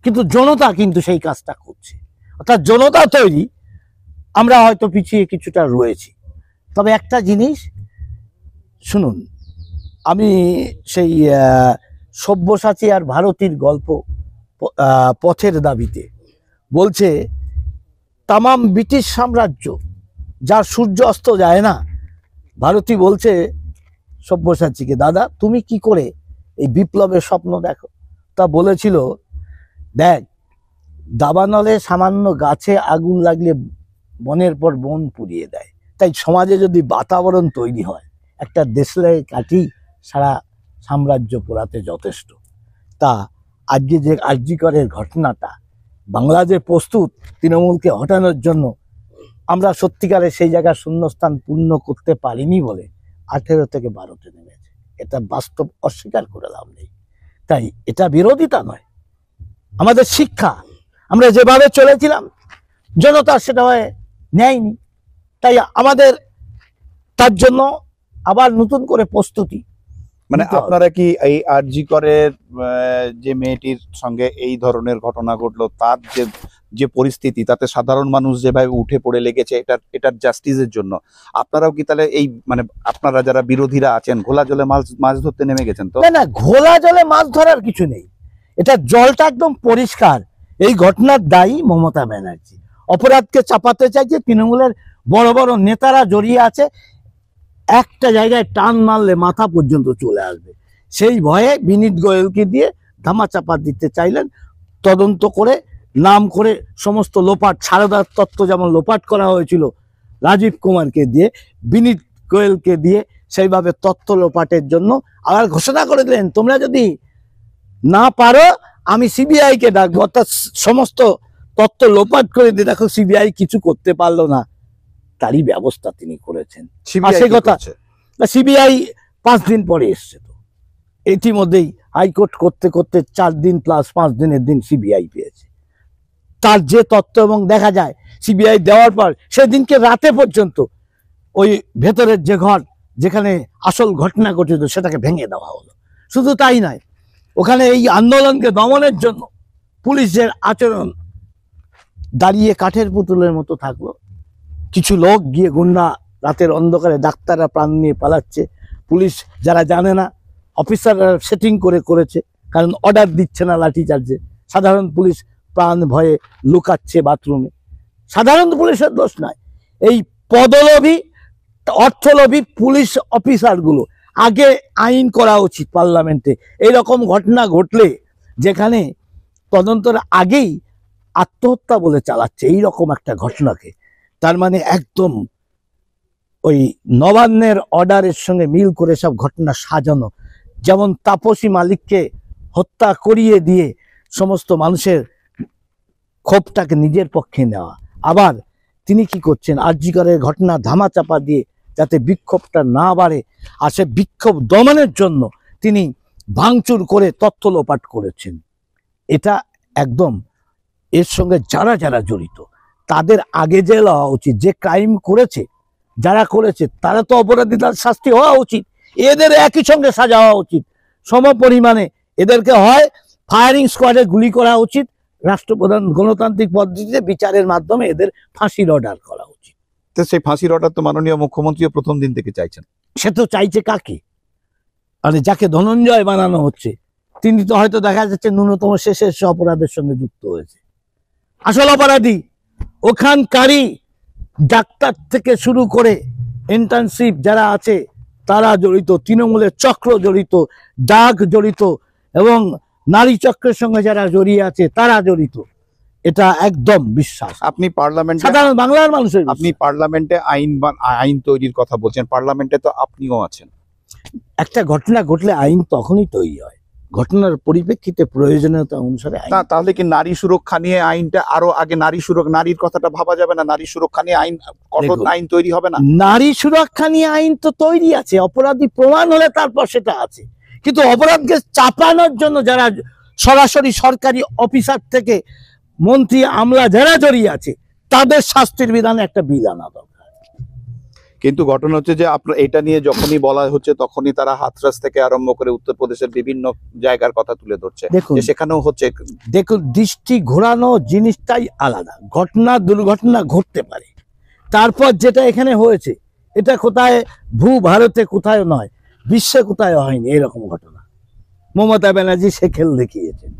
কিন্তু জনতা কিন্তু সেই কাজটা করছে, অর্থাৎ জনতা তৈরি। আমরা হয়তো পিছিয়ে কিছুটা রয়েছি, তবে একটা জিনিস শুনুন, আমি সেই সব্যসাচী আর ভারতীর গল্প, পথের দাবিতে বলছে, তামাম ব্রিটিশ সাম্রাজ্য যার সূর্য অস্ত যায় না, ভারতী বলছে সব্যসাচীকে, দাদা তুমি কি করে এই বিপ্লবের স্বপ্ন দেখো? তা বলেছিল, দেখ, দাবানলে সামান্য গাছে আগুন লাগলে বনের পর বন পুড়িয়ে দেয়, তাই সমাজে যদি বাতাবরণ তৈরি হয়, একটা দেশলাই কাঠি সারা সাম্রাজ্য পোড়াতে যথেষ্ট। তা আজকে যে আরজিকরের ঘটনাটা, বাংলা যে প্রস্তুত তৃণমূলকে হটানোর জন্য, আমরা সত্যিকারে সেই জায়গার শূন্যস্থান পূর্ণ করতে পারিনি বলে 18 থেকে 12-তে নেমেছে। এটা বাস্তব, অস্বীকার করে লাভ নেই। তাই এটা বিরোধিতা নয়, আমাদের শিক্ষা। আমরা যেভাবে চলেছিলাম জনতা সেটা নেয়নি, তাই আমাদের তার জন্য আবার নতুন করে প্রস্তুতি। মানে আপনারা কি এই আরজি করের যে মেয়েটির সঙ্গে এই ধরনের ঘটনা ঘটলো, তার যে পরিস্থিতি, তাতে সাধারণ মানুষ যেভাবে উঠে পড়ে লেগেছে এটার জাস্টিসের জন্য, আপনারাও কি তাহলে এই মানে আপনারা যারা বিরোধীরা আছেন ঘোলা জলে মাছ ধরতে নেমে গেছেন? তো না, ঘোলা জলে মাছ ধরার কিছু নেই, এটা জলটা একদম পরিষ্কার। এই ঘটনার দায়ী মমতা ব্যানার্জি। অপরাধকে চাপাতে চাইছে, তৃণমূলের বড় বড় নেতারা জড়িয়ে আছে, একটা জায়গায় টান মারলে মাথা পর্যন্ত চলে আসবে, সেই ভয়ে বিনীত গোয়েলকে দিয়ে ধামাচাপা দিতে চাইলেন। তদন্ত করে নাম করে সমস্ত লোপাট, সারদার তত্ত্ব যেমন লোপাট করা হয়েছিল রাজীব কুমারকে দিয়ে, বিনীত গোয়েলকে দিয়ে সেইভাবে তত্ত্ব লোপাটের জন্য আবার ঘোষণা করে দিলেন, তোমরা যদি না পারো আমি সিবিআই কে ডাকবো। অর্থাৎ সমস্ত তত্ত্ব লোপাট করে দিয়ে, দেখো সিবিআই কিছু করতে পারলো না, তারই ব্যবস্থা তিনি করেছেন। সে কথা, সিবিআই 5 দিন পরে এসছে, তো ইতিমধ্যেই হাইকোর্ট করতে করতে 4 দিন প্লাস 5 দিনের দিন সিবিআই পেয়েছে। তার যে তথ্য এবং দেখা যায় সিবিআই দেওয়ার পর সেদিনকে রাতে পর্যন্ত ওই ভেতরের যে ঘর যেখানে আসল ঘটনা ঘটেছিল সেটাকে ভেঙে দেওয়া হলো। শুধু তাই নয়, ওখানে এই আন্দোলনকে দমনের জন্য পুলিশের আচরণ দাঁড়িয়ে কাঠের পুতুলের মতো থাকলো। কিছু লোক গিয়ে গুন্ডা, রাতের অন্ধকারে ডাক্তাররা প্রাণ নিয়ে পালাচ্ছে, পুলিশ যারা জানে না, অফিসাররা সেটিং করেছে, কারণ অর্ডার দিচ্ছে না লাঠিচার্জে। সাধারণ পুলিশ প্রাণ ভয়ে লুকাচ্ছে বাথরুমে। সাধারণ পুলিশের দোষ নয়, এই পদলোভী অর্থলোভী পুলিশ অফিসারগুলো। আগে আইন করা উচিত পার্লামেন্টে। এইরকম ঘটনা ঘটলে, যেখানে তদন্তের আগেই আত্মহত্যা বলে চালাচ্ছে এইরকম একটা ঘটনাকে, তার মানে একদম ওই নবান্নের অর্ডারের সঙ্গে মিল করে সব ঘটনা সাজানো। যেমন তাপসী মালিককে হত্যা করিয়ে দিয়ে সমস্ত মানুষের ক্ষোভটাকে নিজের পক্ষে নেওয়া, আবার তিনি কি করছেন, আরজি করের ঘটনা ধামাচাপা দিয়ে যাতে বিক্ষোভটা না বাড়ে, আর সে বিক্ষোভ দমনের জন্য তিনি ভাঙচুর করে তথ্য লোপাট করেছেন। এটা একদম, এর সঙ্গে যারা যারা জড়িত তাদের আগে জেল হওয়া উচিত। যে ক্রাইম করেছে, যারা করেছে তারা তো অপরাধী, তার শাস্তি হওয়া উচিত। এদের একই সঙ্গে সাজা হওয়া উচিত সম পরিমাণে। এদেরকে হয় ফায়ারিং স্কোয়াডে গুলি করা উচিত, রাষ্ট্রপ্রধান গণতান্ত্রিক পদ্ধতিতে বিচারের মাধ্যমে এদের ফাঁসির অর্ডার করা উচিত। তো সেই ফাঁসির অর্ডার তো মাননীয় মুখ্যমন্ত্রীও প্রথম দিন থেকে চাইছেন। সে তো চাইছে কাকে? মানে যাকে ধনঞ্জয় বানানো হচ্ছে তিনি তো হয়তো দেখা যাচ্ছে ন্যূনতম শেষের অপরাধের সঙ্গে যুক্ত হয়েছে। আসল অপরাধী ওখানকারই ডাক্তার থেকে শুরু করে ইন্টার্নশিপ যারা আছে তারা জড়িত, তৃণমূলের চক্র জড়িত, ডাক জড়িত, এবং নারী চক্রের সঙ্গে যারা জড়িয়ে আছে তারা জড়িত। এটা একদম বিশ্বাস। আপনি পার্লামেন্টে, সাধারণ বাংলার মানুষের, আপনি পার্লামেন্টে আইন তৈরির কথা বলছেন, পার্লামেন্টে তো আপনিও আছেন। একটা ঘটনা ঘটলে আইন তখনই তৈরি হয়, ঘটনার পরিপ্রেক্ষিতে প্রয়োজনীয়তা অনুসারে। তাহলে কি নারী সুরক্ষা নিয়ে আইনটা আরো আগে, নারীর কথাটা ভাবা যাবে না? নারী সুরক্ষা নিয়ে আইন, কঠোর আইন তৈরি হবে না? নারী সুরক্ষা নিয়ে আইন তো তৈরি আছে, অপরাধী প্রমাণ হলে তারপর সেটা আছে। কিন্তু অপরাধকে চাপানোর জন্য যারা সরাসরি সরকারি অফিসার থেকে মন্ত্রী আমলা যারা জড়িয়ে আছে তাদের শাস্তির বিধানে একটা বিল আনা দরকার। কিন্তু ঘটনা হচ্ছে যে আপনার এটা নিয়ে যখনই বলা হচ্ছে তখনই তারা হাথরাস থেকে আরম্ভ করে উত্তরপ্রদেশের বিভিন্ন জায়গার কথা তুলে ধরছে, সেখানেও হচ্ছে। দেখুন, দৃষ্টি ঘোরানো জিনিসটাই আলাদা। ঘটনা দুর্ঘটনা ঘটতে পারে, তারপর যেটা এখানে হয়েছে এটা কোথায় ভারতে কোথায় নয়, বিশ্বে কোথায় হয়নি এরকম ঘটনা। মমতা ব্যানার্জি সে খেল দেখিয়েছেন।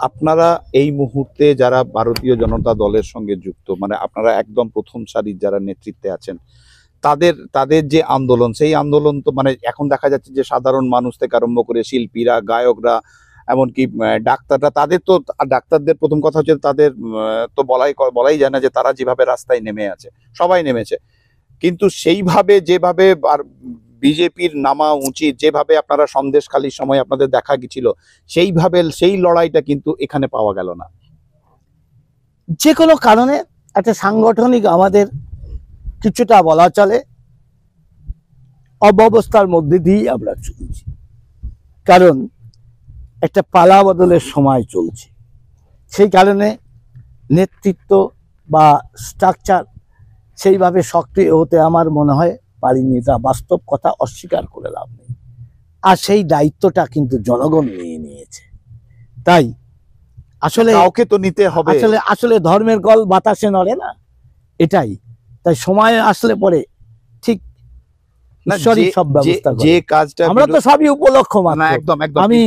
আপনারা এই মুহূর্তে যারা ভারতীয় জনতা দলের সঙ্গে যুক্ত, মানে আপনারা একদম প্রথম সারির যারা নেতৃত্বে আছেন, তাদের তাদের যে আন্দোলন, সেই আন্দোলন তো মানে এখন দেখা যাচ্ছে যে সাধারণ মানুষ থেকে আরম্ভ করে শিল্পীরা, গায়করা, এমনকি ডাক্তাররা, তাদের তো, ডাক্তারদের প্রথম কথা হচ্ছে তাদের তো বলাই যায় না যে তারা যেভাবে রাস্তায় নেমে আছে, সবাই নেমেছে, কিন্তু সেইভাবে যেভাবে আর বিজেপির নামা উচিত, যেভাবে আপনারা সন্দেশখালির সময় আপনাদের দেখা গেছিল, সেইভাবে সেই লড়াইটা কিন্তু এখানে পাওয়া গেল না। যে কোনো কারণে একটা সাংগঠনিক আমাদের কিছুটা বলা চলে অব্যবস্থার মধ্যে দিয়েই আমরা চলছি, কারণ একটা পালা বদলের সময় চলছে। সেই কারণে নেতৃত্ব বা স্ট্রাকচার সেইভাবে সক্রিয় হতে আমার মনে হয় পারিনি, এটা বাস্তব কথা, অস্বীকার করে লাভ নেই। আর সেই দায়িত্বটা কিন্তু জনগণ নিয়ে নিয়েছে, তাই আসলে কাউকে তো নিতে হবে। আসলে আসলে ধর্মের কল বাতাসে নড়ে না, এটাই। তাই সময় আসলে পরে ঠিক ঈশ্বরই সব ব্যবস্থা করে। যে কাজটা আমরা তো সবই উপলক্ষ মাত্র। না, একদম একদম। আমি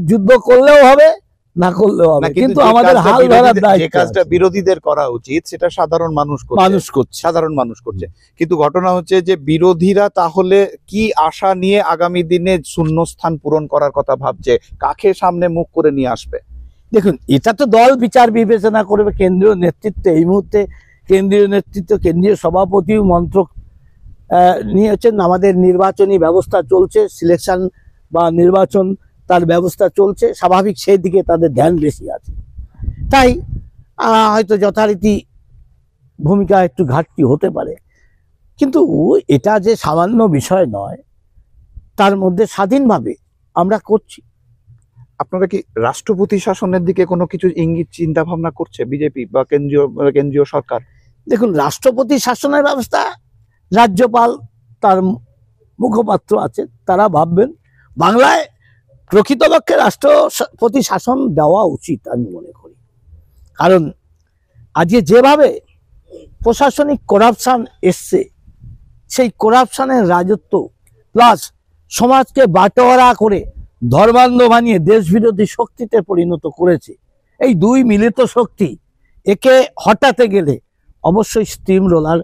যুদ্ধ করলেও হবে, না করলেও হবে, কিন্তু আমাদের হাল ধরার দায়িত্ব। যে কাজটা বিরোধীদের করা উচিত সেটা সাধারণ মানুষ করছে, সাধারণ মানুষ করছে। কিন্তু ঘটনা হচ্ছে যে বিরোধীরা তাহলে কি আশা নিয়ে আগামী দিনে শূন্যস্থান পূরণ করার কথা ভাবছে, কাকে সামনে মুখ করে নিয়ে আসবে? দেখুন, এটা তো দল বিচার বিবেচনা করবে। কেন্দ্রীয় নেতৃত্ব এই মুহূর্তে, কেন্দ্রীয় নেতৃত্ব, কেন্দ্রীয় সভাপতি, মন্ত্রক নিয়েছেন। আমাদের নির্বাচনী ব্যবস্থা চলছে, সিলেকশন বা নির্বাচন তার ব্যবস্থা চলছে, স্বাভাবিক সেই দিকে তাদের ধ্যান বেশি আছে। তাই হয়তো যথারীতি ভূমিকা একটু ঘাটতি হতে পারে, কিন্তু এটা যে সামান্য বিষয় নয়, তার মধ্যে স্বাধীনভাবে আমরা করছি। আপনারা কি রাষ্ট্রপতি শাসনের দিকে কোনো কিছু ইঙ্গিত চিন্তা ভাবনা করছে বিজেপি বা কেন্দ্রীয় সরকার? দেখুন, রাষ্ট্রপতি শাসনের ব্যবস্থা রাজ্যপাল, তার মুখপাত্র আছে, তারা ভাববেন। বাংলায় প্রকৃত লক্ষ্যে রাষ্ট্রপতি শাসন দেওয়া উচিত আমি মনে করি, কারণ আজকে যেভাবে প্রশাসনিক করাপশন এসছে, সেই করাপশনের রাজত্ব প্লাস সমাজকে বাটোয়ারা করে ধর্মান্ধ বানিয়ে দেশবিরোধী শক্তিতে পরিণত করেছে, এই দুই মিলিত শক্তি, একে হটাতে গেলে অবশ্যই স্টিম রোলার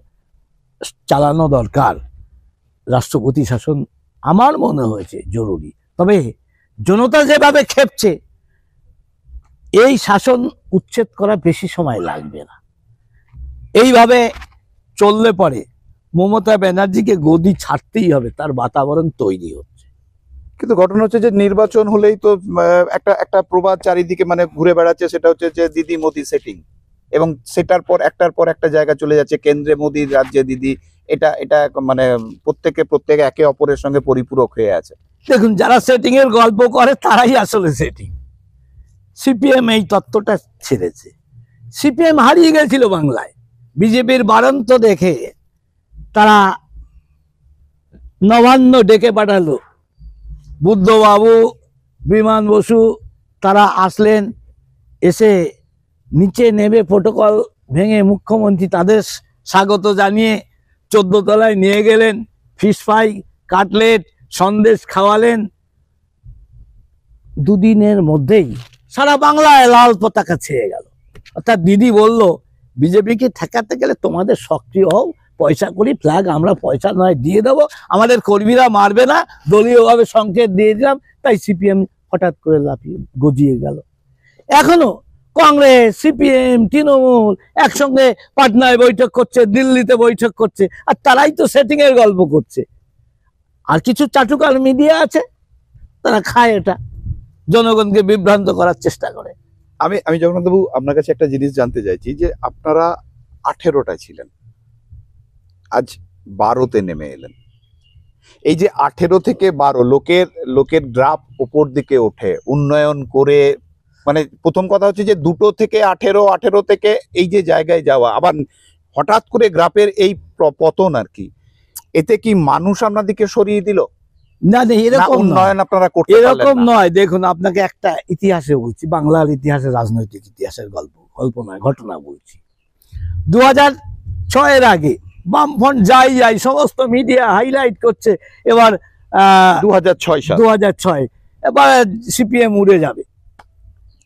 চালানো দরকার। রাষ্ট্রপতি শাসন আমার মনে হয়েছে জরুরি, তবে জনতা যেভাবে খেপছে, এই শাসন উচ্ছেদ করা বেশি সময় লাগবে না। এইভাবে চললে পরে মমতা ব্যানার্জিকে গদি ছাড়তেই হবে, তার বাতাবরণ তৈরি হচ্ছে। কিন্তু ঘটনা হচ্ছে যে নির্বাচন হলেই তো একটা প্রবাদ চারিদিকে মানে ঘুরে বেড়াচ্ছে, সেটা হচ্ছে যে দিদি মোদি সেটিং, এবং সেটার পর একটার পর একটা জায়গা চলে যাচ্ছে, কেন্দ্রে মোদি, রাজ্যে দিদি। এটা মানে প্রত্যেকে একে অপরের সঙ্গে পরিপূরক হয়ে আছে। দেখুন, যারা সেটিং এর গল্প করে তারাই আসলে সেটিং। সিপিএম এই তত্ত্বটা ছেড়েছে। সিপিএম হারিয়ে গেছিল বাংলায়, বিজেপির বারান্ত দেখে তারা নবান্ন ডেকে পাঠালো, বুদ্ধবাবু, বিমান বসু, তারা আসলেন, এসে নিচে নেমে প্রোটোকল ভেঙে মুখ্যমন্ত্রী তাদের স্বাগত জানিয়ে 14 তলায় নিয়ে গেলেন, ফিশ ফ্রাই, কাটলেট, সন্দেশ খাওয়ালেন। দুদিনের মধ্যেই সারা বাংলায় লাল পতাকা ছেয়ে গেল। অর্থাৎ দিদি বলল, বিজেপিকে ঠেকাতে গেলে তোমাদের সক্রিয় হও, পয়সা করি, ফ্ল্যাগ আমরা পয়সা নয় দিয়ে দেবো, আমাদের কর্মীরা মারবে না, দলীয়ভাবে সংকেত দিয়ে দিলাম। তাই সিপিএম হঠাৎ করে লাফিয়ে গজিয়ে গেল। এখনো কংগ্রেস, সিপিএম, তৃণমূল একসঙ্গে পাটনায় বৈঠক করছে, দিল্লিতে বৈঠক করছে, আর তারাই তো সেটিং এর গল্প করছে। আর কিছু চাটুকার মিডিয়া আছে, তারা খায় এটা, জনগণকে বিভ্রান্ত করার চেষ্টা করে। আমি জগন্নাথবাবু আপনার কাছে একটা জিনিস জানতে চাইছি, যে আপনারা 18টায় ছিলেন, আজ 12তে নেমে এলেন। এই যে 18 থেকে 12 লোকের গ্রাফ উপর দিকে ওঠে, উন্নয়ন করে, মানে প্রথম কথা হচ্ছে যে 2 থেকে 18 থেকে এই যে জায়গায় যাওয়া, আবার হঠাৎ করে গ্রাফের এই পতন আর কি, এতে কি মানুষ আপনাদেরকে সরিয়ে দিল? না, এরকম উন্নয়ন আপনারা করতে পারলেন না? এরকম নয়। দেখুন, আপনাকে একটা ইতিহাসে বলছি, বাংলার ইতিহাসে, রাজনৈতিক ইতিহাসের গল্প নয়, ঘটনা বলছি। 2006-এর আগে বামফ্রন্ট যাই সমস্ত মিডিয়া হাইলাইট করছে, এবার 2006 এবার সিপিএম উড়ে যাবে।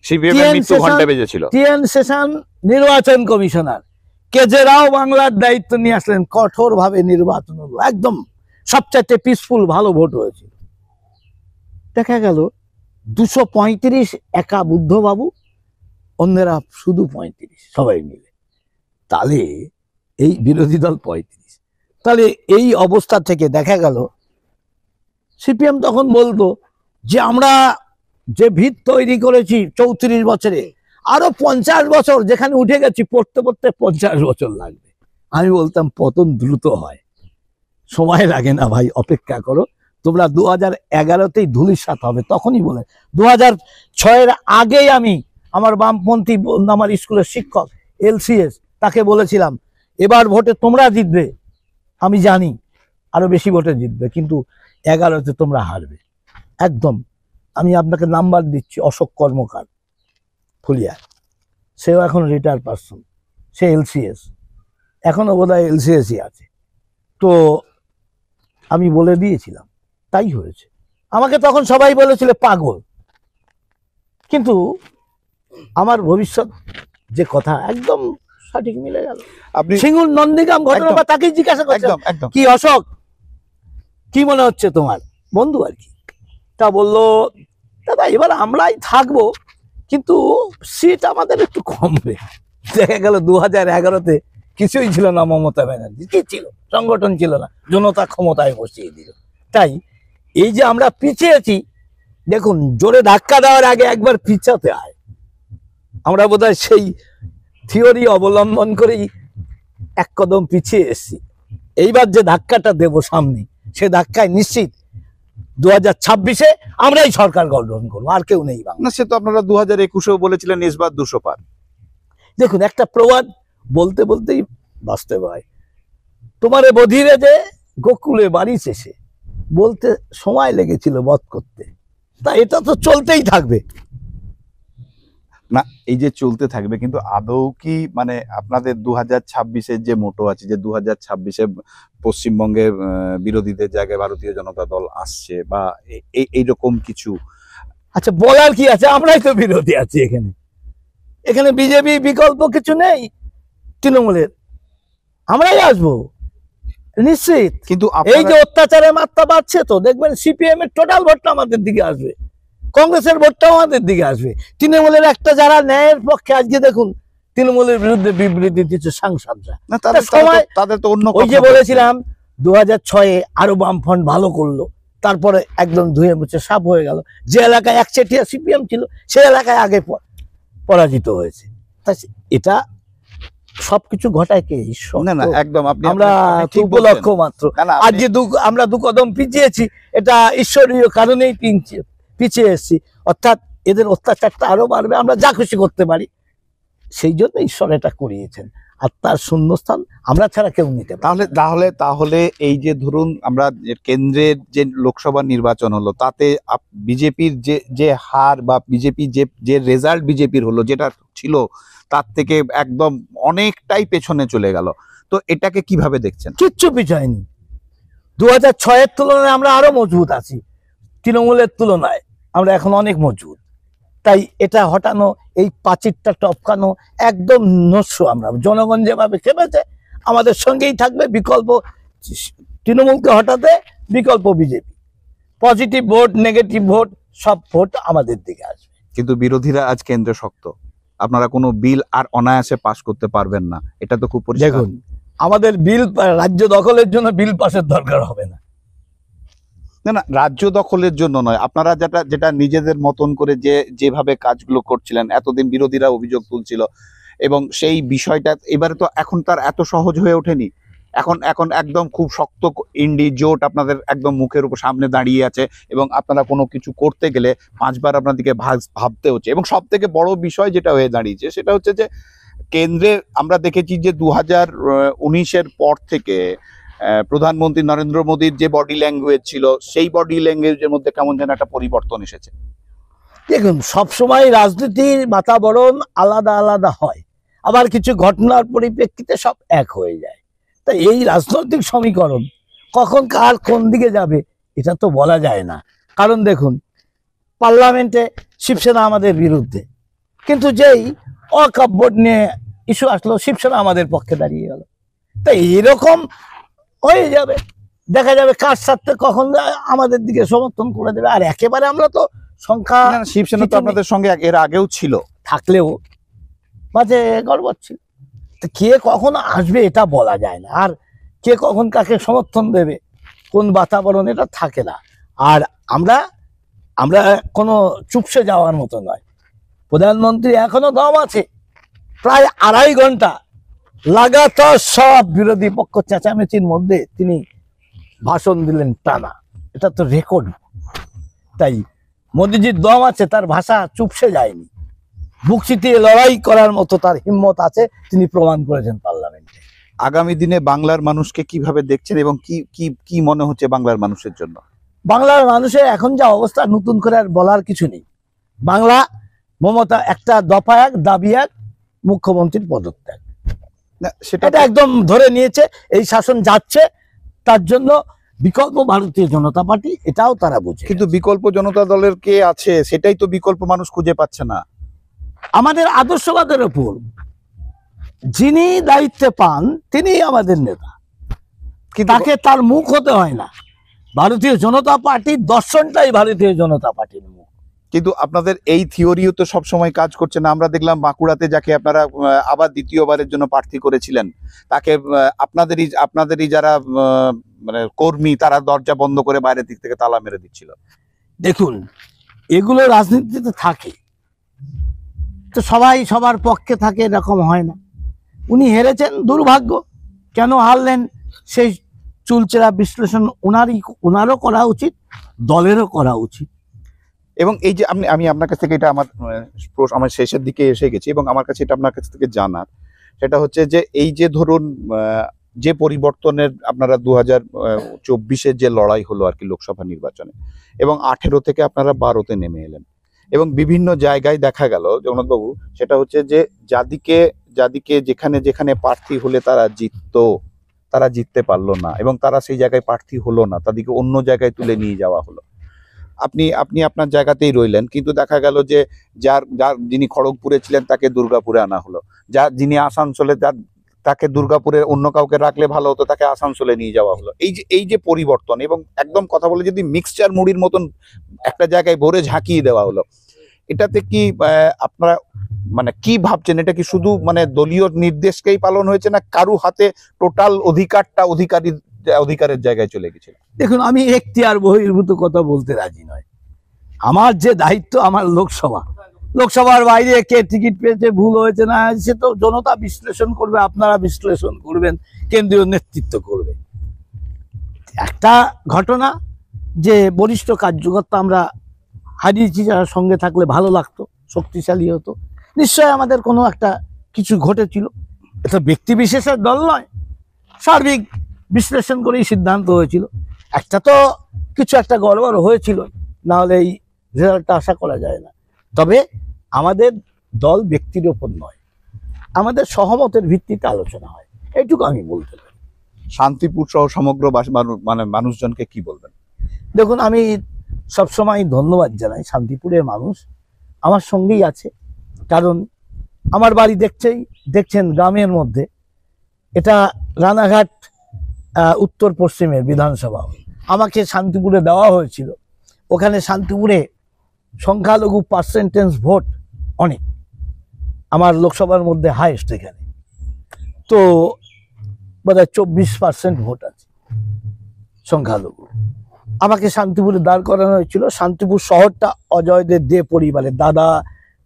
সিপিএম এর মৃত্যু ঘন্টা বেজেছিল। টিএন সেশন নির্বাচন কমিশনার, কেজরিওয়াল বাংলার দায়িত্ব নিয়ে আসলেন, কঠোরভাবে নির্বাচন হলো, একদম সবচাইতে পিসফুল ভালো ভোট হয়েছিল। দেখা গেল 235 একা বুদ্ধবাবু, অন্যরা শুধু 35, সবাই মিলে। তাহলে এই বিরোধী দল 35, তাহলে এই অবস্থা থেকে দেখা গেল সিপিএম তখন বলতো যে আমরা যে ভিত তৈরি করেছি 34 বছরে, আরো 50 বছর যেখানে উঠে গেছি পড়তে পড়তে 50 বছর লাগবে। আমি বলতাম পতন দ্রুত হয়, সময় লাগে না ভাই, অপেক্ষা করো তোমরা। 2011তেই ধূলিসাৎ হবে। তখনই বলে 2006-এর আগেই আমি আমার বামপন্থী আমার স্কুলের শিক্ষক LCS তাকে বলেছিলাম এবার ভোটে তোমরা জিতবে, আমি জানি আরো বেশি ভোটে জিতবে, কিন্তু 11তে তোমরা হারবে একদম। আমি আপনাকে নাম্বার দিচ্ছি, অশোক কর্মকার, ফুলিয়া, সেও এখন রিটায়ার্ড পারসন, সে LCS, এখনো বোধহয় LCSই আছে। তো আমি বলে দিয়েছিলাম, তাই হয়েছে। আমাকে তখন সবাই বলেছিল পাগল, কিন্তু আমার ভবিষ্যৎ যে কথা একদম সঠিক মিলে গেল। আপনি সিঙ্গুর নন্দীগ্রাম ঘটনা তাকেই জিজ্ঞাসা করছিলাম, কি অশোক কি মনে হচ্ছে তোমার, বন্ধু আর কি। তা বললো দাদা এবার আমরাই থাকবো, কিন্তু সিট আমাদের একটু কমবে। দেখা গেল 2011তে কিছুই ছিল না, মমতা ব্যানার্জি কি ছিল, সংগঠন ছিল না, জনতা ক্ষমতায় বসিয়ে দিল। তাই এই যে আমরা পিছিয়েছি, দেখুন জোরে ধাক্কা দেওয়ার আগে একবার পিছাতে হয়। আমরা বোধহয় সেই থিওরি অবলম্বন করেই এক কদম পিছিয়ে এসেছি। এইবার যে ধাক্কাটা দেব সামনে, সে ধাক্কায় নিশ্চিত 2026-এ আমরাই সরকার গঠন করবো, আর কেউ নেই বাংলা। না, সে তো আপনারা 2021-এও বলেছিলেন ইসবাত 200 পার। দেখুন একটা প্রবাদ বলতে বলতেই বাস্তব হয়, তোমারে বধিরে যে গোকুলে বাড়ি শেষে, বলতে সময় লেগেছিল বধ করতে, তা এটা তো চলতেই থাকবে। না, এই যে চলতে থাকবে, কিন্তু আদৌ কি মানে আপনাদের 2026-এর যে মোটো আছে যে 2026-এ পশ্চিমবঙ্গে বিরোধীদের জায়গায় ভারতীয় জনতা দল আসছে বা এইরকম কিছু? আচ্ছা বলার কি আছে, আমরাই তো বিরোধী আছি এখানে। এখানে বিজেপি বিকল্প কিছু নেই, তৃণমূলের আমরাই আসবো নিশ্চিত। কিন্তু এই যে অত্যাচারের মাত্রা বাড়ছে, তো দেখবেন সিপিএম এর টোটাল ভোটটা আমাদের দিকে আসবে, কংগ্রেসের ভোটটাও আমাদের দিকে আসবে। তৃণমূলের একটা যারা ন্যায়ের পক্ষে, আজকে দেখুন তৃণমূলের বিরুদ্ধে বিবৃতি দিচ্ছে সাংসদরা। তাদের তো অন্য, ওই যে বলেছিলাম 2006-এ আরো বামফ্রন্ট ভালো করলো, তারপরে একদম ধুয়ে মুছে সাফ হয়ে গেল। যে এলাকায় একচেটিয়া সিপিএম ছিল, সে এলাকায় আগে পরাজিত হয়েছে। তাই এটা সবকিছু ঘটায় কে? ঈশ্বর। না না, একদম আমরা উপলক্ষ মাত্র। আর যে আমরা 2 কদম পিছিয়েছি, এটা ঈশ্বরীয় কারণেই পিছিয়ে এসেছি। অর্থাৎ এদের অত্যাচারটা আরো বাড়বে, আমরা যা খুশি করতে পারি, সেই জন্য ঈশ্বর এটা করিয়েছেন। আর তার শূন্যস্থান আমরা ছাড়া কেউ নিতে পারে। তাহলে এই যে ধরুন আমরা কেন্দ্রের যে লোকসভা নির্বাচন হলো, তাতে বিজেপির যে হার বা বিজেপি যে রেজাল্ট বিজেপির হলো, যেটা ছিল তার থেকে একদম অনেকটাই পেছনে চলে গেল। তো এটাকে কিভাবে দেখছেন? কিচ্ছু পিছায়নি। 2006-এর তুলনায় আমরা আরো মজবুত আছি, তৃণমূলের তুলনায় আমরা এখন অনেক মজবুত। তাই এটা হটানো, এই পাঁচিরটা টপকানো একদম নস্য। আমরা জনগণ যেভাবে খেপেছে আমাদের সঙ্গেই থাকবে। বিকল্প তৃণমূলকে হটাতে বিকল্প BJP, positive vote negative vote সব ভোট আমাদের দিকে আসবে। কিন্তু বিরোধীরা আজ কেন্দ্রে শক্ত, আপনারা কোনো বিল আর অনায়াসে পাস করতে পারবেন না, এটা তো খুব পরিষ্কার। দেখুন আমাদের বিল, রাজ্য দখলের জন্য বিল পাসের দরকার হবে না। না না, রাজ্য দখলের জন্য নয়, আপনারা যেটা নিজেদের মতন করে যেভাবে কাজগুলো করছিলেন, এতদিন বিরোধীরা অভিযোগ তুলছিল, এবং সেই বিষয়টা এবারে তো এখন তার এত সহজ হয়ে ওঠেনি। এখন একদম খুব শক্ত ইন্ডি জোট আপনাদের একদম মুখের উপর সামনে দাঁড়িয়ে আছে, এবং আপনারা কোনো কিছু করতে গেলে 5 বার আপনাদেরকে ভাবতে হচ্ছে। এবং সব থেকে বড় বিষয় যেটা হয়ে দাঁড়িয়েছে সেটা হচ্ছে যে কেন্দ্রে আমরা দেখেছি যে 2019-এর পর থেকে প্রধানমন্ত্রী নরেন্দ্র মোদীর যে বডি ল্যাঙ্গুয়েজ ছিল, সেই বডি ল্যাঙ্গুয়েজের মধ্যে কেমন যেন একটা পরিবর্তন এসেছে। দেখুন সবসময় রাজনীতির বাতাবরণ আলাদা আলাদা হয়, আবার কিছু ঘটনার পরিপ্রেক্ষিতে সব এক হয়ে যায়। তাই এই রাজনৈতিক সমীকরণ কখন কার কোন দিকে যাবে এটা তো বলা যায় না। কারণ দেখুন পার্লামেন্টে শিবসেনা আমাদের বিরুদ্ধে, কিন্তু যেই ওয়াকফ বোর্ড নিয়ে ইস্যু আসলো, শিবসেনা আমাদের পক্ষে দাঁড়িয়ে গেল। তাই এরকম হয়ে যাবে, দেখা যাবে কার সাথে কখন আমাদের দিকে সমর্থন করে দেবে। আর একেবারে আমরা তো সংখ্যা শিবসেনা তো আপনাদের সঙ্গে এর আগেও ছিল, থাকলেও মাঝে গড়বড় ছিল। তো কে কখন আসবে এটা বলা যায় না, আর কে কখন কাকে সমর্থন দেবে কোন বাতাবরণ এটা থাকে না। আর আমরা আমরা কোনো চুপসে যাওয়ার মতো নয়। প্রধানমন্ত্রী এখনো দম আছে, প্রায় 2.5 ঘন্টা লাগাতার সব বিরোধী পক্ষ চেঁচামেচির মধ্যে তিনি ভাষণ দিলেন টানা, এটা তো রেকর্ড। তাই মোদিজির দম আছে, তার ভাষা চুপসে যায়নি, বুক চিতিয়ে লড়াই করার মতো তার হিম্মত আছে, তিনি প্রমাণ করেছেন পার্লামেন্টে। আগামী দিনে বাংলার মানুষকে কিভাবে দেখছেন এবং কি কি কি মনে হচ্ছে বাংলার মানুষের জন্য? বাংলার মানুষের এখন যা অবস্থা, নতুন করে আর বলার কিছু নেই। বাংলা মমতা একটা দফা এক, দাবি এক, মুখ্যমন্ত্রীর পদত্যাগ, না সেটা এটা একদম ধরে নিয়েছে। এই শাসন যাচ্ছে, তার জন্য বিকল্প ভারতীয় জনতা পার্টি, এটাও তারা বুঝে। কিন্তু বিকল্প জনতা দলের কে আছে সেটাই তো বিকল্প মানুষ খুঁজে পাচ্ছে না। আমাদের আদর্শবাদের উপর যিনি দায়িত্বে পান তিনি আমাদের নেতা, কিন্তু তাকে তার মুখ হতে হয় না। ভারতীয় জনতা পার্টির দর্শনটাই ভারতীয় জনতা পার্টির মুখ। কিন্তু আপনাদের এই থিওরিও তো সবসময় কাজ করছে না। আমরা দেখলাম বাঁকুড়াতে যাকে আপনারা আবার দ্বিতীয়বারের জন্য প্রার্থী করেছিলেন, তাকে আপনাদেরই যারা মানে কর্মী, তারা দরজা বন্ধ করে বাইরের দিক থেকে তালা মেরে দিচ্ছিল। দেখুন, এগুলো রাজনীতিতে থাকে তো, সবাই সবার পক্ষে থাকে এরকম হয় না। উনি হেরেছেন, দুর্ভাগ্য। কেন হারলেন সেই চুলচেরা বিশ্লেষণ ওনারও করা উচিত, দলেরও করা উচিত। এবং এই যে আমি আপনার কাছ থেকে এটা আমার শেষের দিকে এসে গেছি এবং আমার কাছে এটা আপনার কাছ থেকে জানার, সেটা হচ্ছে যে এই যে ধরুন যে পরিবর্তনের আপনারা 2024-এর যে লড়াই হলো আর কি লোকসভা নির্বাচনে, এবং 18 থেকে আপনারা 12-তে নেমে এলেন, এবং বিভিন্ন জায়গায় দেখা গেল জগন্নাথ বাবু, সেটা হচ্ছে যে যাদিকে যেখানে যেখানে প্রার্থী হলে তারা জিততে পারলো না এবং তারা সেই জায়গায় প্রার্থী হলো না, তাদেরকে অন্য জায়গায় তুলে নিয়ে যাওয়া হলো। আপনি আপনার জায়গাতেই রইলেন, কিন্তু দেখা গেল যে যিনি খড়গপুরে ছিলেন তাকে দুর্গাপুরে আনা হলো, যিনি আসানসোলে, তাকে দুর্গাপুরে অন্য কাউকে রাখলে ভালো হতো, তাকে আসানসোলে নিয়ে যাওয়া হলো। এই যে পরিবর্তন, এবং একদম কথা বলে যদি মিক্সচার মুড়ির মতন একটা জায়গায় ভরে ঝাঁকিয়ে দেওয়া হলো, এটাতে কি আপনারা মানে কি ভাবছেন? এটা কি শুধু মানে দলীয় নির্দেশকেই পালন হয়েছে, না কারু হাতে টোটাল অধিকারের জায়গায় চলে গেছে? দেখুন, আমি এখতিয়ার বহির্ভূত কথা বলতে রাজি নয়। আমার যে দায়িত্ব, আমার লোকসভার বাইরে কে টিকিট পেয়েছে, ভুল হয়েছে না, সে তো জনতা বিশ্লেষণ করবে, আপনারা বিশ্লেষণ করবেন, কেন্দ্রীয় নেতৃত্ব করবে। একটা ঘটনা যে বরিষ্ঠ কার্যকর্তা আমরা হারিয়েছি, যারা সঙ্গে থাকলে ভালো লাগতো, শক্তিশালী হতো, নিশ্চয় আমাদের কোনো একটা কিছু ঘটেছিল। এটা ব্যক্তি বিশেষের দল নয়, সার্বিক বিশ্লেষণ করেই সিদ্ধান্ত হয়েছিল। কিছু একটা গড়বড় হয়েছিল, না হলে এই রেজাল্টটা আশা করা যায় না। তবে আমাদের দল ব্যক্তির ওপর নয়, আমাদের সহমতের ভিত্তিতে আলোচনা হয়, এইটুকু আমি বলতে পারি। শান্তিপুর সহ সমগ্র মানুষজনকে কি বলবেন? দেখুন, আমি সবসময় ধন্যবাদ জানাই। শান্তিপুরের মানুষ আমার সঙ্গেই আছে, কারণ আমার বাড়ি দেখছেন গ্রামের মধ্যে, এটা রানাঘাট উত্তর পশ্চিমের বিধানসভা আমাকে শান্তিপুরে দেওয়া হয়েছিল। ওখানে শান্তিপুরে সংখ্যালঘু পার্সেন্টেজ ভোট অনেক, আমার লোকসভার মধ্যে হাইয়েস্ট। এখানে তো বোধহয় 24% ভোট আছে সংখ্যালঘু। আমাকে শান্তিপুরে দাঁড় করানো হয়েছিল। শান্তিপুর শহরটা অজয়দের দে পরিবারের দাদা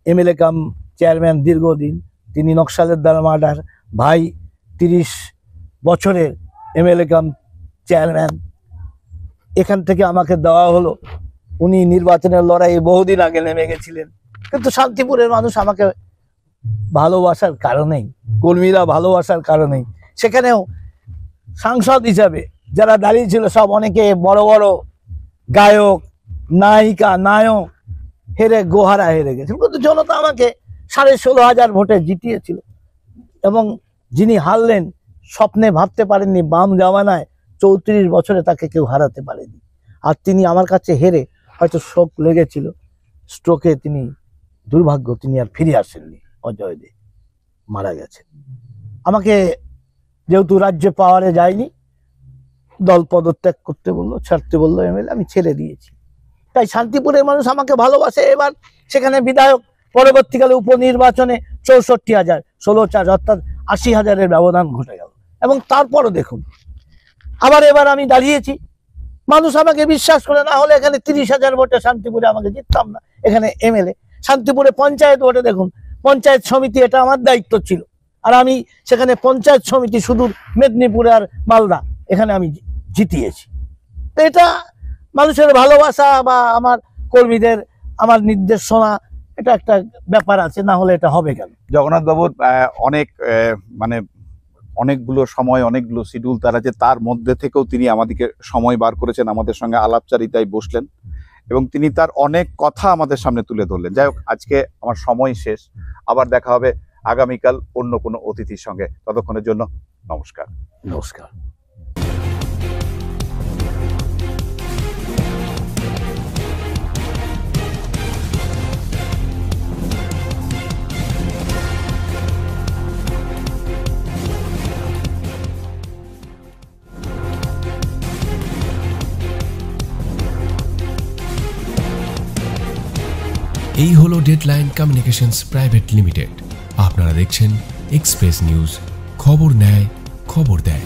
এমএলএ কাম চেয়ারম্যান দীর্ঘদিন, তিনি নকশালের দ্বারা মার্ডার, ভাই 30 বছরের এমএলএ কাম চেয়ারম্যান। এখান থেকে আমাকে দেওয়া হলো। উনি নির্বাচনের লড়াইয়ে বহুদিন আগে নেমে গেছিলেন, কিন্তু শান্তিপুরের মানুষ আমাকে ভালোবাসার কারণেই, কর্মীরা ভালোবাসার কারণেই, সেখানেও সাংসদ হিসাবে যারা দাঁড়িয়েছিল সব অনেকে বড় বড় গায়ক, নায়িকা, নায়ক গোহারা হেরে গেছিল, কিন্তু জনতা আমাকে 16,500 ভোটে জিতিয়েছিল। এবং যিনি হারলেন, স্বপ্নে ভাবতে পারেননি বাম জামানায় 34 বছরে তাকে কেউ হারাতে পারেনি। আর তিনি আমার কাছে হেরে, হয়তো শোক লেগেছিল, স্ট্রোকে তিনি দুর্ভাগ্য, তিনি আর ফিরে আসেননি অজয় দে। মারা গেছে। আমাকে যেহেতু রাজ্য পাওয়ারে যায়নি, দল পদত্যাগ করতে বললো, ছাড়তে বললো এমএলএ, আমি ছেড়ে দিয়েছি। তাই শান্তিপুরের মানুষ আমাকে ভালোবাসে। এবার সেখানে বিধায়ক, পরবর্তীকালে উপনির্বাচনে 64,000, 16 অর্থাৎ 80,000-এর ব্যবধান ঘটে গেল। এবং তারপরও দেখুন, আবার এবার আমি দাঁড়িয়েছি, মানুষ আমাকে বিশ্বাস করে। না হলে এখানে 30,000 ভোটে শান্তিপুরে আমাকে জিততাম না। এখানে এমএলএ, শান্তিপুরে পঞ্চায়েত ভোটে দেখুন, পঞ্চায়েত সমিতি এটা আমার দায়িত্ব ছিল, আর আমি সেখানে পঞ্চায়েত সমিতি সুদূর মেদিনীপুরে আর মালদা, এখানে আমি জিতিয়েছি। তো এটা মানুষের ভালোবাসা বা আমার কর্মীদের আমার নির্দেশনা, এটা একটা ব্যাপার আছে, না হলে এটা হবে কেন? জগন্নাথ বাবুর অনেক মানে অনেকগুলো সময়, অনেকগুলো শিডিউল তার আছে, তার মধ্যে থেকেও তিনি আমাদেরকে সময় বার করেছেন, আমাদের সঙ্গে আলাপচারিতায় বসলেন এবং তিনি তার অনেক কথা আমাদের সামনে তুলে ধরলেন। যাই হোক, আজকে আমার সময় শেষ, আবার দেখা হবে আগামীকাল অন্য কোনো অতিথির সঙ্গে। ততক্ষণের জন্য নমস্কার। নমস্কার। এই হলো ডেডলাইন কমিউনিকেশনস প্রাইভেট লিমিটেড। আপনারা দেখছেন এক্সপ্রেস নিউজ, খবর নেয়, খবর দেয়।